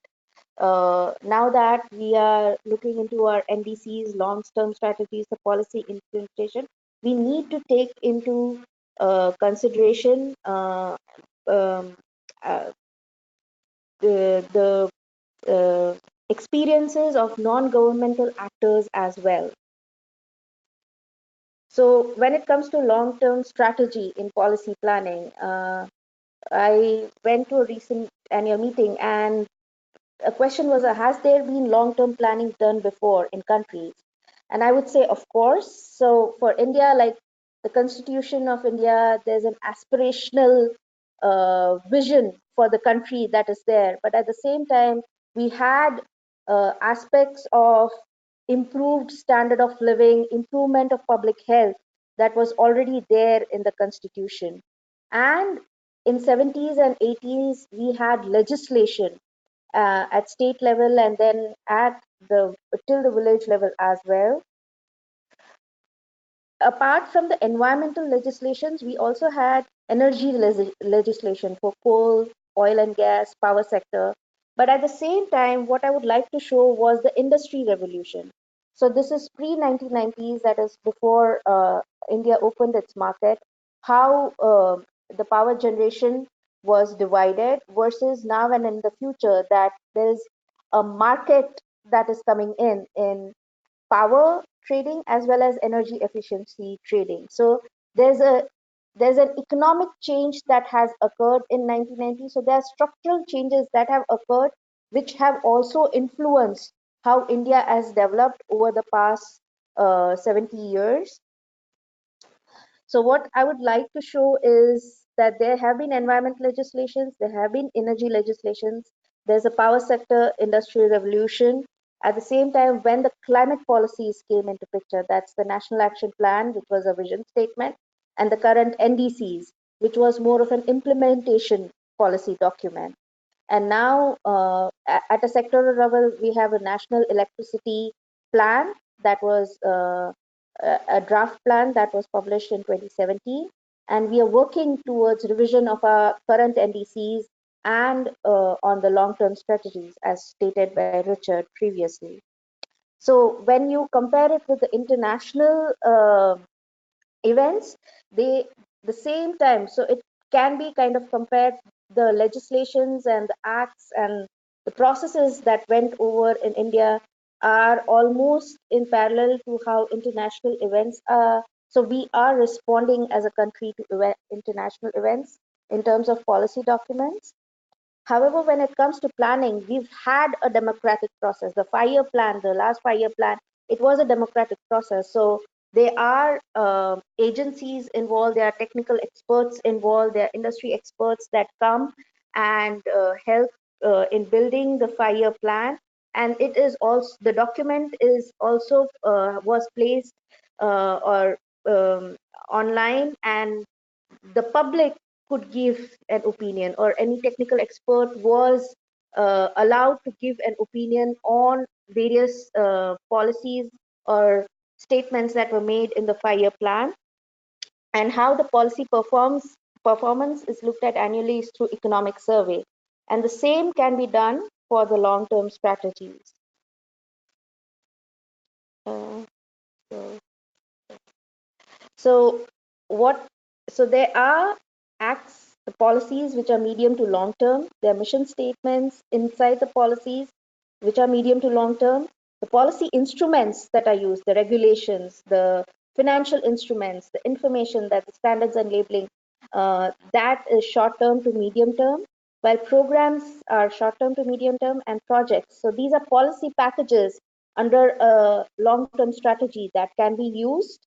Now that we are looking into our NDCs, long-term strategies, the policy implementation, we need to take into consideration um, uh, the experiences of non-governmental actors as well. So when it comes to long-term strategy in policy planning, I went to a recent annual meeting and a question was, has there been long-term planning done before in countries? And I would say, of course. So for India, like the Constitution of India, there's an aspirational vision for the country that is there. But at the same time, we had aspects of improved standard of living, improvement of public health that was already there in the Constitution. And in 70s and 80s, we had legislation at state level and then at the till the village level as well. Apart from the environmental legislations, we also had energy legislation for coal, oil and gas, power sector. But at the same time, what I would like to show was the industry revolution. So this is pre-1990s, that is before India opened its market, how the power generation was divided versus now and in the future that there is a market that is coming in power trading as well as energy efficiency trading. So there's an economic change that has occurred in 1990. So there are structural changes that have occurred which have also influenced how India has developed over the past 70 years. So what I would like to show is that there have been environment legislations, there have been energy legislations, there's a power sector industrial revolution. At the same time, when the climate policies came into picture, that's the National Action Plan, which was a vision statement, and the current NDCs, which was more of an implementation policy document. And now, at a sectoral level, we have a national electricity plan that was a draft plan that was published in 2017. And we are working towards revision of our current NDCs and on the long-term strategies, as stated by Richard previously. So when you compare it with the international events, they the same time, so it can be kind of compared, the legislations and the acts and the processes that went over in India are almost in parallel to how international events are. So we are responding as a country to international events in terms of policy documents. However, when it comes to planning, we've had a democratic process. The 5-year plan, the last 5-year plan, it was a democratic process. So there are agencies involved, there are technical experts involved, there are industry experts that come and help in building the 5-year plan. And it is also, the document is also was placed or online, and the public could give an opinion, or any technical expert was allowed to give an opinion on various policies or statements that were made in the 5-year plan, and how the policy performance is looked at annually is through economic survey, and the same can be done for the long-term strategies. Uh, so So what? So there are acts, the policies which are medium to long term. There are mission statements inside the policies which are medium to long term. The policy instruments that are used, the regulations, the financial instruments, the information, that the standards and labeling, that is short term to medium term. While programs are short term to medium term, and projects. So these are policy packages under a long term strategy that can be used.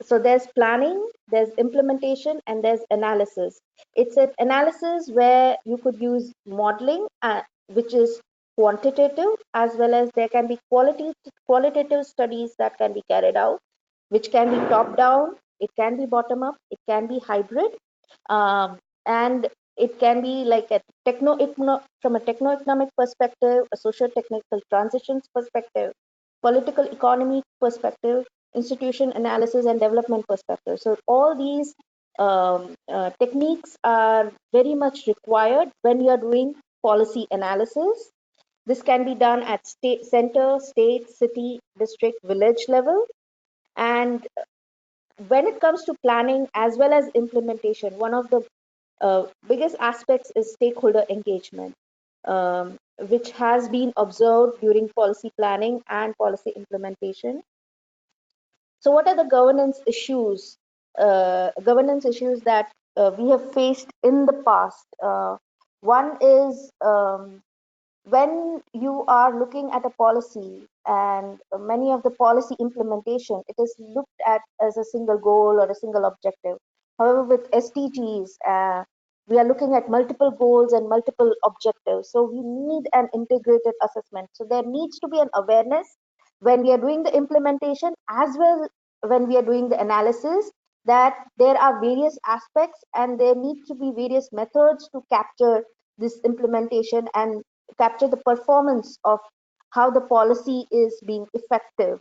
So there's planning, there's implementation, and there's analysis. It's an analysis where you could use modeling, which is quantitative, as well as there can be qualitative studies that can be carried out, which can be top down, it can be bottom up, it can be hybrid, and it can be like a from a techno-economic perspective, a socio-technical transitions perspective. political economy perspective, institution analysis, and development perspective. So all these techniques are very much required when you are doing policy analysis. This can be done at center, state, city, district, village level. And when it comes to planning as well as implementation, one of the biggest aspects is stakeholder engagement, which has been observed during policy planning and policy implementation. So, what are the governance issues? Governance issues that we have faced in the past. One is when you are looking at a policy and many of the policy implementation, it is looked at as a single goal or a single objective. However, with SDGs, we are looking at multiple goals and multiple objectives. So we need an integrated assessment. So there needs to be an awareness when we are doing the implementation as well when we are doing the analysis, that there are various aspects and there need to be various methods to capture this implementation and capture the performance of how the policy is being effective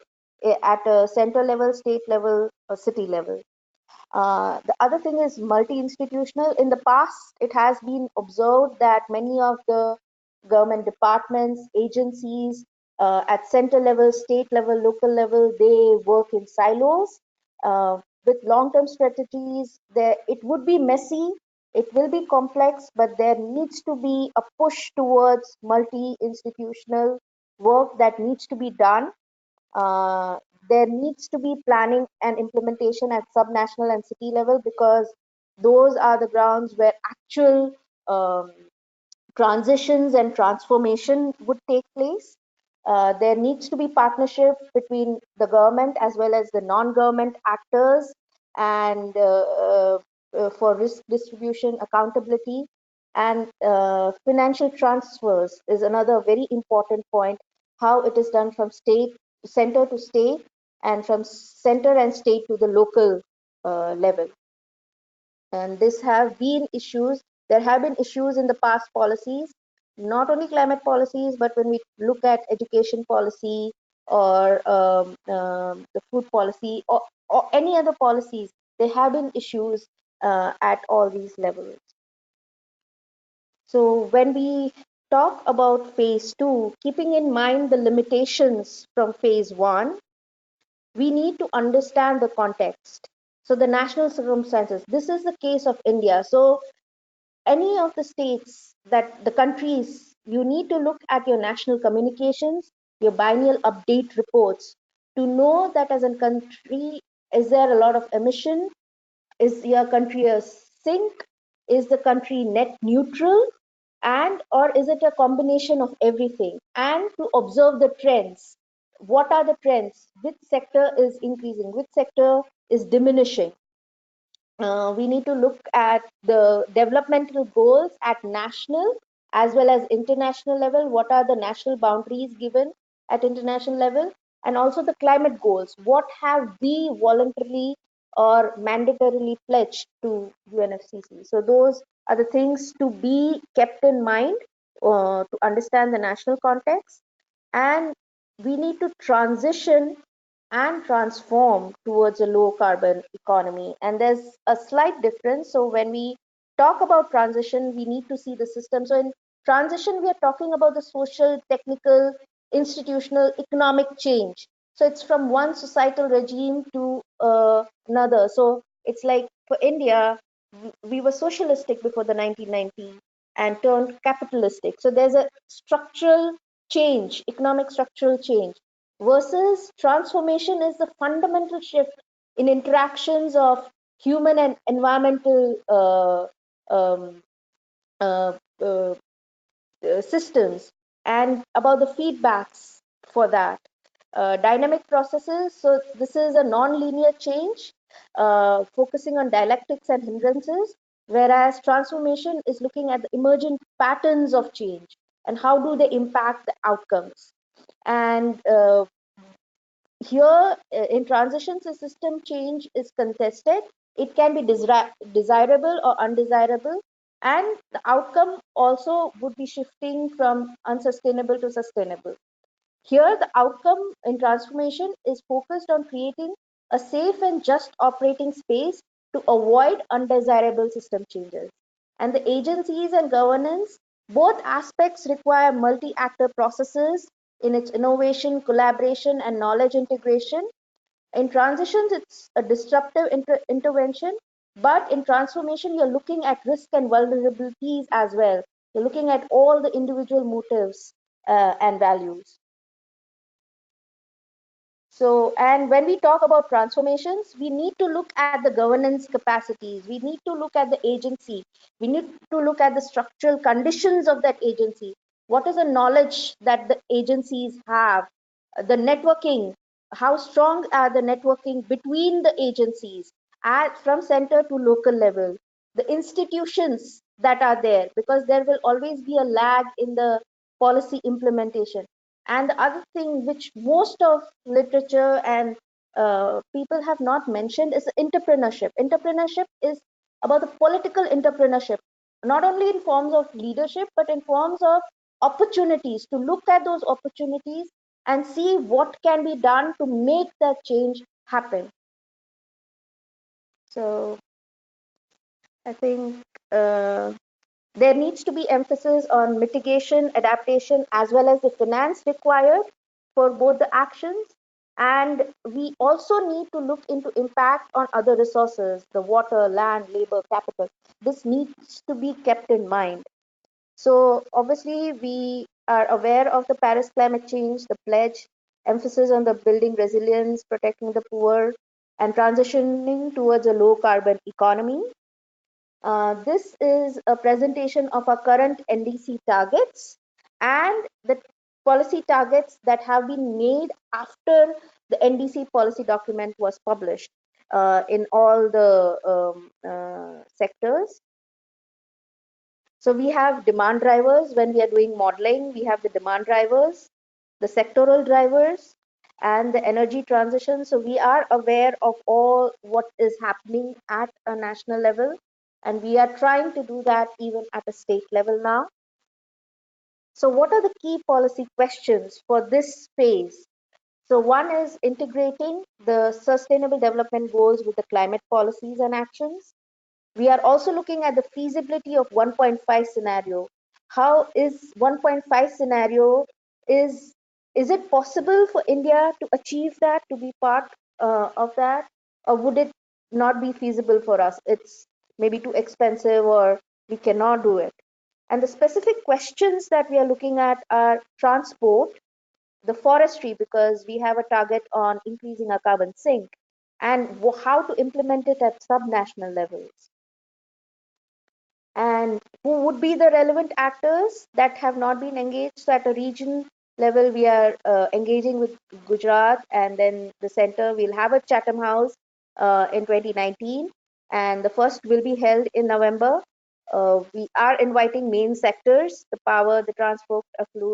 at a center level, state level, or city level. The other thing is multi-institutional. In the past, it has been observed that many of the government departments, agencies at center level, state level, local level, they work in silos. With long-term strategies, it would be messy, it will be complex, but there needs to be a push towards multi-institutional work that needs to be done. uh, there needs to be planning and implementation at subnational and city level, because those are the grounds where actual transitions and transformation would take place. There needs to be partnership between the government as well as the non-government actors, and for risk distribution, accountability, and financial transfers is another very important point. How it is done from center to state, and from center and state to the local level. And this have been issues. There have been issues in the past policies, not only climate policies, but when we look at education policy or the food policy, or any other policies, there have been issues at all these levels. So when we talk about phase 2, keeping in mind the limitations from phase 1, we need to understand the context. So the national circumstances. This is the case of India. So any of the states, that the countries, you need to look at your national communications, your biennial update reports, to know that as a country, is there a lot of emission? Is your country a sink? Is the country net neutral? And or is it a combination of everything? And to observe the trends. What are the trends? Which sector is increasing? Which sector is diminishing? We need to look at the developmental goals at national as well as international level. What are the national boundaries given at international level? And also the climate goals. What have we voluntarily or mandatorily pledged to UNFCCC? So those are the things to be kept in mind to understand the national context. And we need to transition and transform towards a low carbon economy. And there's a slight difference. So when we talk about transition, we need to see the system. So in transition, we are talking about the social, technical, institutional, economic change. So it's from one societal regime to another. So it's like for India, we were socialistic before the 1990s and turned capitalistic. So there's a structural change, economic structural change, versus transformation is the fundamental shift in interactions of human and environmental um, uh, uh, systems, and about the feedbacks for that. Dynamic processes, so this is a non-linear change focusing on dialectics and hindrances, whereas transformation is looking at the emergent patterns of change and how do they impact the outcomes. And here in transitions, the system change is contested. It can be desirable or undesirable, and the outcome also would be shifting from unsustainable to sustainable. Here, the outcome in transformation is focused on creating a safe and just operating space to avoid undesirable system changes. And the agencies and governance, both aspects require multi-actor processes in its innovation, collaboration, and knowledge integration. In transitions, it's a disruptive intervention, but in transformation, you're looking at risk and vulnerabilities as well. You're looking at all the individual motives and values. So, and when we talk about transformations, we need to look at the governance capacities. We need to look at the agency. We need to look at the structural conditions of that agency. What is the knowledge that the agencies have? The networking. How strong are the networking between the agencies from center to local level? The institutions that are there, because there will always be a lag in the policy implementation. And the other thing which most of literature and people have not mentioned is entrepreneurship. Entrepreneurship is about the political entrepreneurship, not only in forms of leadership, but in forms of opportunities, to look at those opportunities and see what can be done to make that change happen. So I think there needs to be emphasis on mitigation, adaptation, as well as the finance required for both the actions. And we also need to look into impact on other resources, the water, land, labor, capital. This needs to be kept in mind. So obviously we are aware of the Paris climate change, the pledge, emphasis on the building resilience, protecting the poor, and transitioning towards a low carbon economy. This is a presentation of our current NDC targets and the policy targets that have been made after the NDC policy document was published in all the sectors. So we have demand drivers. When we are doing modeling, we have the demand drivers, the sectoral drivers, and the energy transition. So we are aware of all what is happening at a national level, and we are trying to do that even at a state level now. So what are the key policy questions for this phase? So one is integrating the sustainable development goals with the climate policies and actions. We are also looking at the feasibility of 1.5 scenario. How is 1.5 scenario, is it possible for India to achieve that, to be part of that, or would it not be feasible for us? It's maybe too expensive or we cannot do it. And the specific questions that we are looking at are transport, the forestry, because we have a target on increasing our carbon sink, and how to implement it at subnational levels. And who would be the relevant actors that have not been engaged? So at a region level, we are engaging with Gujarat, and then the center will have a Chatham House in 2019, and the first will be held in November. We are inviting main sectors, the power, the transport,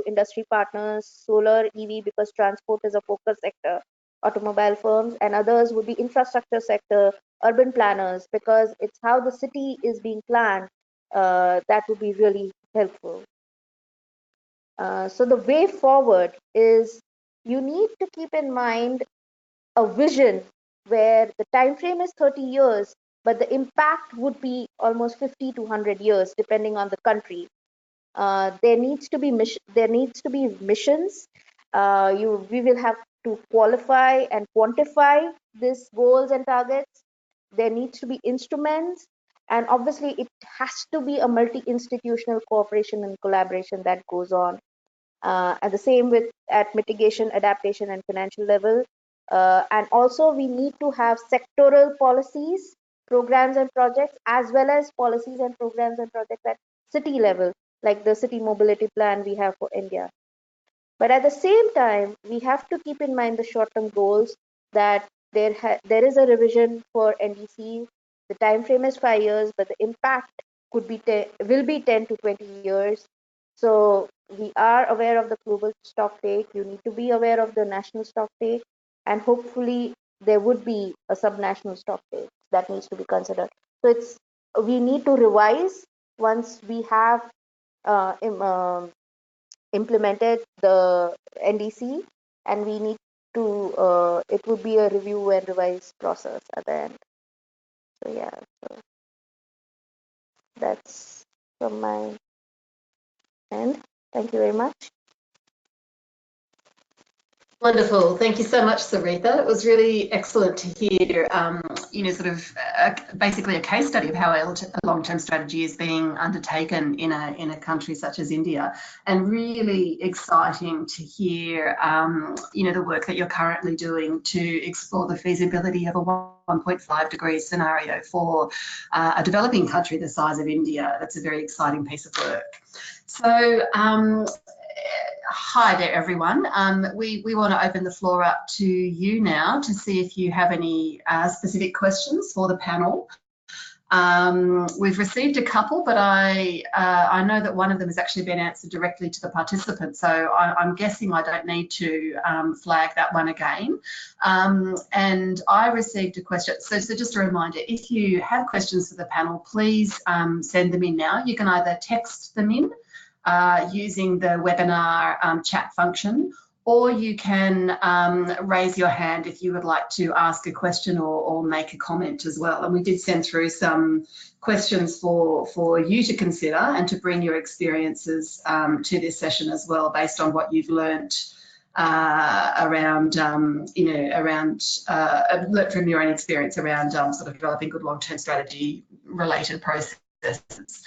industry partners, solar, EV, because transport is a focus sector, automobile firms, and others would be infrastructure sector, urban planners, because it's how the city is being planned that would be really helpful. So the way forward is you need to keep in mind a vision where the time frame is 30 years, but the impact would be almost 50 to 100 years, depending on the country. There needs to be missions. We will have to qualify and quantify these goals and targets. There needs to be instruments, and obviously it has to be a multi-institutional cooperation and collaboration that goes on. And the same with at mitigation, adaptation, and financial level. And also we need to have sectoral policies, programs and projects, as well as policies and programs and projects at city level, like the city mobility plan we have for India. But at the same time, we have to keep in mind the short-term goals, that there is a revision for NDC. The time frame is 5 years, but the impact could be will be 10 to 20 years. So we are aware of the global stock take. You need to be aware of the national stock take, and hopefully there would be a subnational stock take that needs to be considered. So we need to revise once we have implemented the NDC, and we need to, it would be a review and revise process at the end. So yeah, so that's from my end. Thank you very much. Wonderful. Thank you so much, Sarita. It was really excellent to hear, sort of basically a case study of how a long-term strategy is being undertaken in a country such as India, and really exciting to hear, the work that you're currently doing to explore the feasibility of a 1.5 degree scenario for a developing country the size of India. That's a very exciting piece of work. So, hi there, everyone. We want to open the floor up to you now to see if you have any specific questions for the panel. We've received a couple, but I know that one of them has actually been answered directly to the participant, so I'm guessing I don't need to flag that one again. And I received a question, so just a reminder, if you have questions for the panel, please send them in now. You can either text them in using the webinar chat function, or you can raise your hand if you would like to ask a question or make a comment as well. And we did send through some questions for you to consider and to bring your experiences to this session as well, based on what you've learnt around, from your own experience around sort of developing good long-term strategy related processes.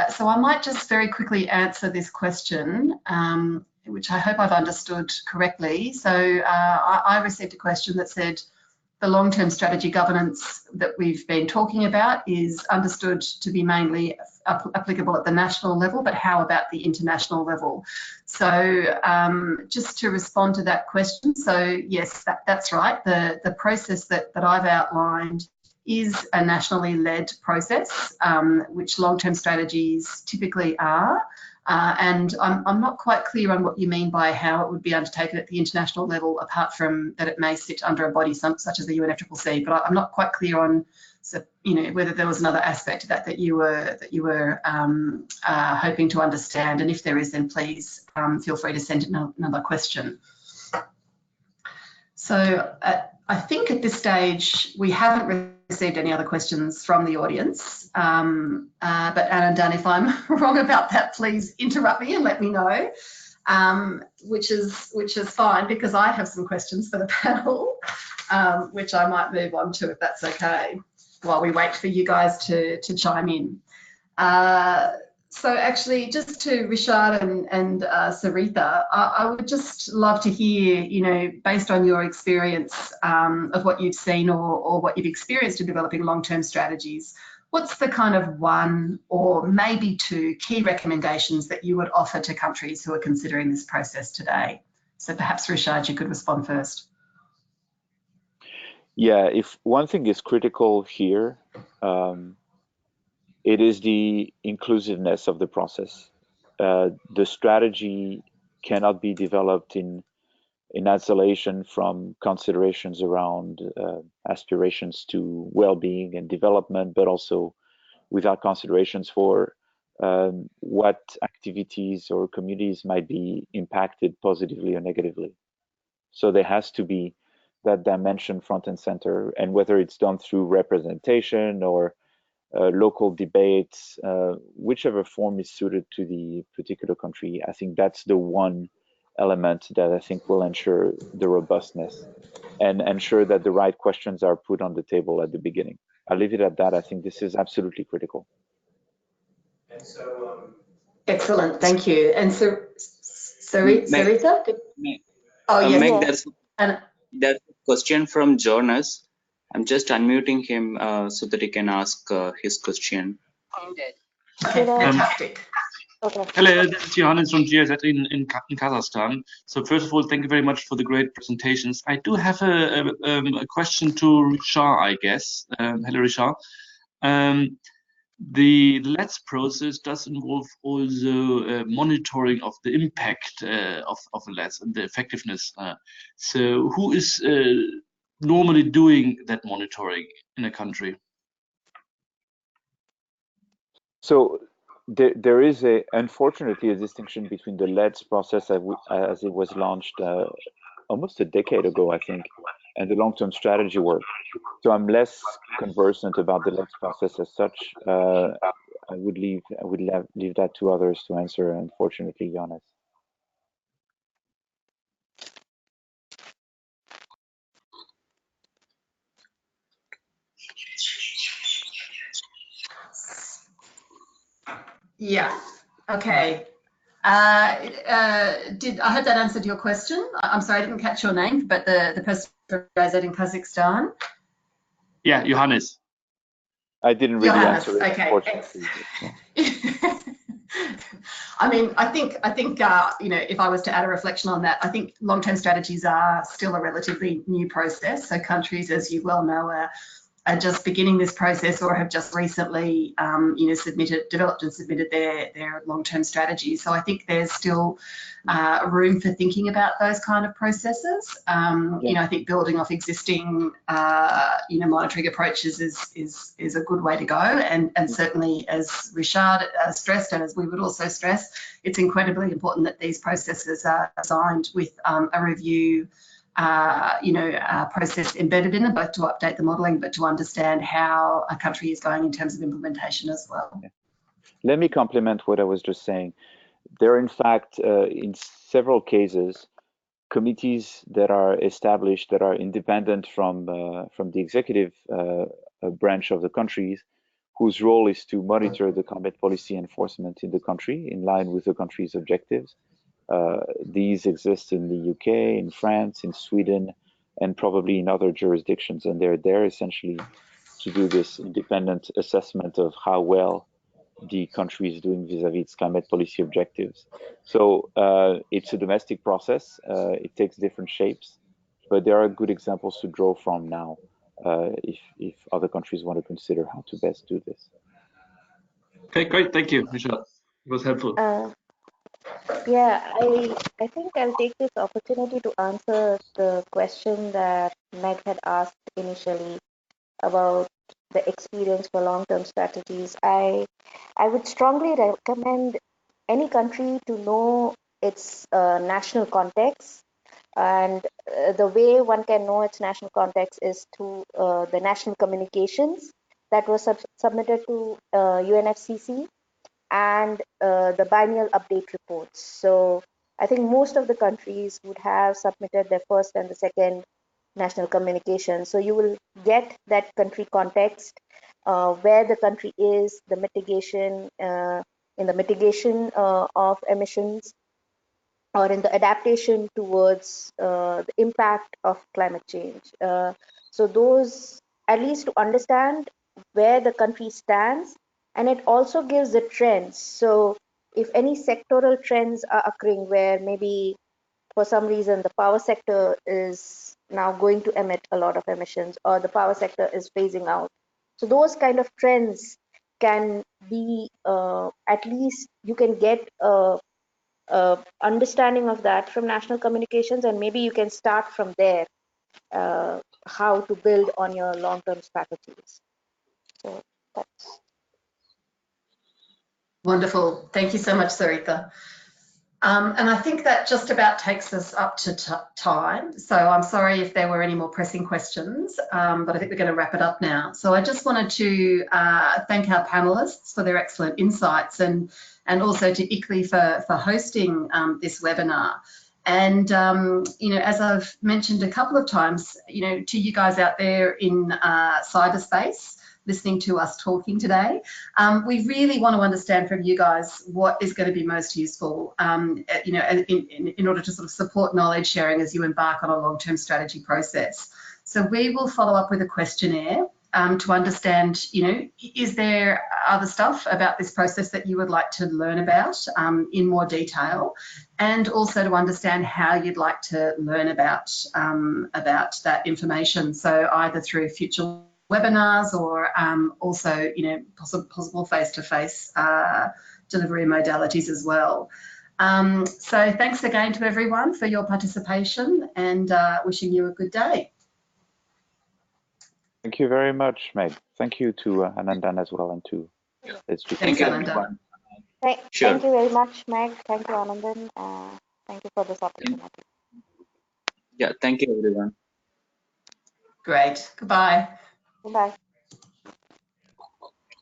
So I might just very quickly answer this question, which I hope I've understood correctly. So I received a question that said, the long-term strategy governance that we've been talking about is understood to be mainly applicable at the national level, but how about the international level? So just to respond to that question, so yes, that's right. The process that I've outlined is a nationally led process, which long-term strategies typically are. And I'm not quite clear on what you mean by how it would be undertaken at the international level, apart from that it may sit under a body such as the UNFCCC. But I'm not quite clear on, whether there was another aspect to that you were hoping to understand. And if there is, then please feel free to send another question. So I think at this stage we haven't received any other questions from the audience, but Anandan, if I'm wrong about that, please interrupt me and let me know, which is fine, because I have some questions for the panel, which I might move on to if that's okay, while we wait for you guys to chime in. So actually, just to Richard and Sarita, I would just love to hear, based on your experience of what you've seen or what you've experienced in developing long-term strategies, what's the kind of one or maybe two key recommendations that you would offer to countries who are considering this process today? So perhaps, Richard, you could respond first. Yeah, if one thing is critical here, it is the inclusiveness of the process. The strategy cannot be developed in isolation from considerations around aspirations to well-being and development, but also without considerations for what activities or communities might be impacted positively or negatively. So there has to be that dimension front and center, and whether it's done through representation or local debates, whichever form is suited to the particular country, I think that's the one element that I think will ensure the robustness and ensure that the right questions are put on the table at the beginning. I'll leave it at that. I think this is absolutely critical. And so, excellent, thank you. And so, Sarita? Oh, yes. Meg, there's a question from Jonas. I'm just unmuting him so that he can ask his question. Okay, fantastic. Okay. Hello, this is Johannes from GIZ in Kazakhstan. So first of all, thank you very much for the great presentations. I do have a question to Richard, I guess. Hello, Richard. The LETS process does involve also monitoring of the impact of LETS and the effectiveness. So who is normally doing that monitoring in a country? So there is unfortunately a distinction between the LEDS process as it was launched almost a decade ago, I think, and the long-term strategy work. So I'm less conversant about the LEDS process as such. I would leave that to others to answer, unfortunately, Johannes. Yeah. Okay. I hope that answered your question. I'm sorry, I didn't catch your name, but the person from in Kazakhstan. Yeah, Johannes. I didn't really Johannes, answer it, okay. unfortunately. Yeah. I mean, I think you know, if I was to add a reflection on that, I think long-term strategies are still a relatively new process. So countries, as you well know, are just beginning this process or have just recently, you know, developed and submitted their long-term strategies. So I think there's still room for thinking about those kind of processes. You know, I think building off existing, you know, monitoring approaches is a good way to go. And certainly, as Richard stressed, and as we would also stress, it's incredibly important that these processes are designed with a review you know, process embedded in them, both to update the modelling, but to understand how a country is going in terms of implementation as well. Yeah. Let me complement what I was just saying. There are, in fact, in several cases, committees that are established that are independent from the executive branch of the countries, whose role is to monitor the climate policy enforcement in the country in line with the country's objectives. These exist in the UK, in France, in Sweden, and probably in other jurisdictions. And they're there essentially to do this independent assessment of how well the country is doing vis-a-vis its climate policy objectives. So it's a domestic process. It takes different shapes, but there are good examples to draw from now if other countries want to consider how to best do this. Okay, great. Thank you, Michelle. It was helpful. Yeah, I think I'll take this opportunity to answer the question that Meg had asked initially about the experience for long-term strategies. I would strongly recommend any country to know its national context, and the way one can know its national context is through the national communications that was submitted to UNFCCC and the biennial update reports. So I think most of the countries would have submitted their first and the second national communication. So you will get that country context, where the country is, the mitigation, in the mitigation of emissions, or in the adaptation towards the impact of climate change. So those, at least to understand where the country stands, and it also gives the trends. So if any sectoral trends are occurring where maybe for some reason the power sector is now going to emit a lot of emissions, or the power sector is phasing out. So those kind of trends can be, at least you can get a understanding of that from national communications, and maybe you can start from there, how to build on your long-term strategies. So that's Wonderful. Thank you so much, Sarita. And I think that just about takes us up to time. So I'm sorry if there were any more pressing questions, but I think we're going to wrap it up now. So I just wanted to thank our panelists for their excellent insights, and also to ICLEI for hosting this webinar. And, you know, as I've mentioned a couple of times, you know, to you guys out there in cyberspace, listening to us talking today, we really want to understand from you guys what is going to be most useful, you know, in order to sort of support knowledge sharing as you embark on a long-term strategy process. So we will follow up with a questionnaire to understand, you know, is there other stuff about this process that you would like to learn about in more detail, and also to understand how you'd like to learn about that information. So either through future webinars, or also, you know, possible face-to-face delivery modalities as well. So thanks again to everyone for your participation, and wishing you a good day. Thank you very much, Meg. Thank you to Anandan as well, and to Thanks, Anandan. Sure. Thank you very much, Meg. Thank you, Anandan. Thank you for this opportunity. Yeah, thank you, everyone. Great. Goodbye. Goodbye.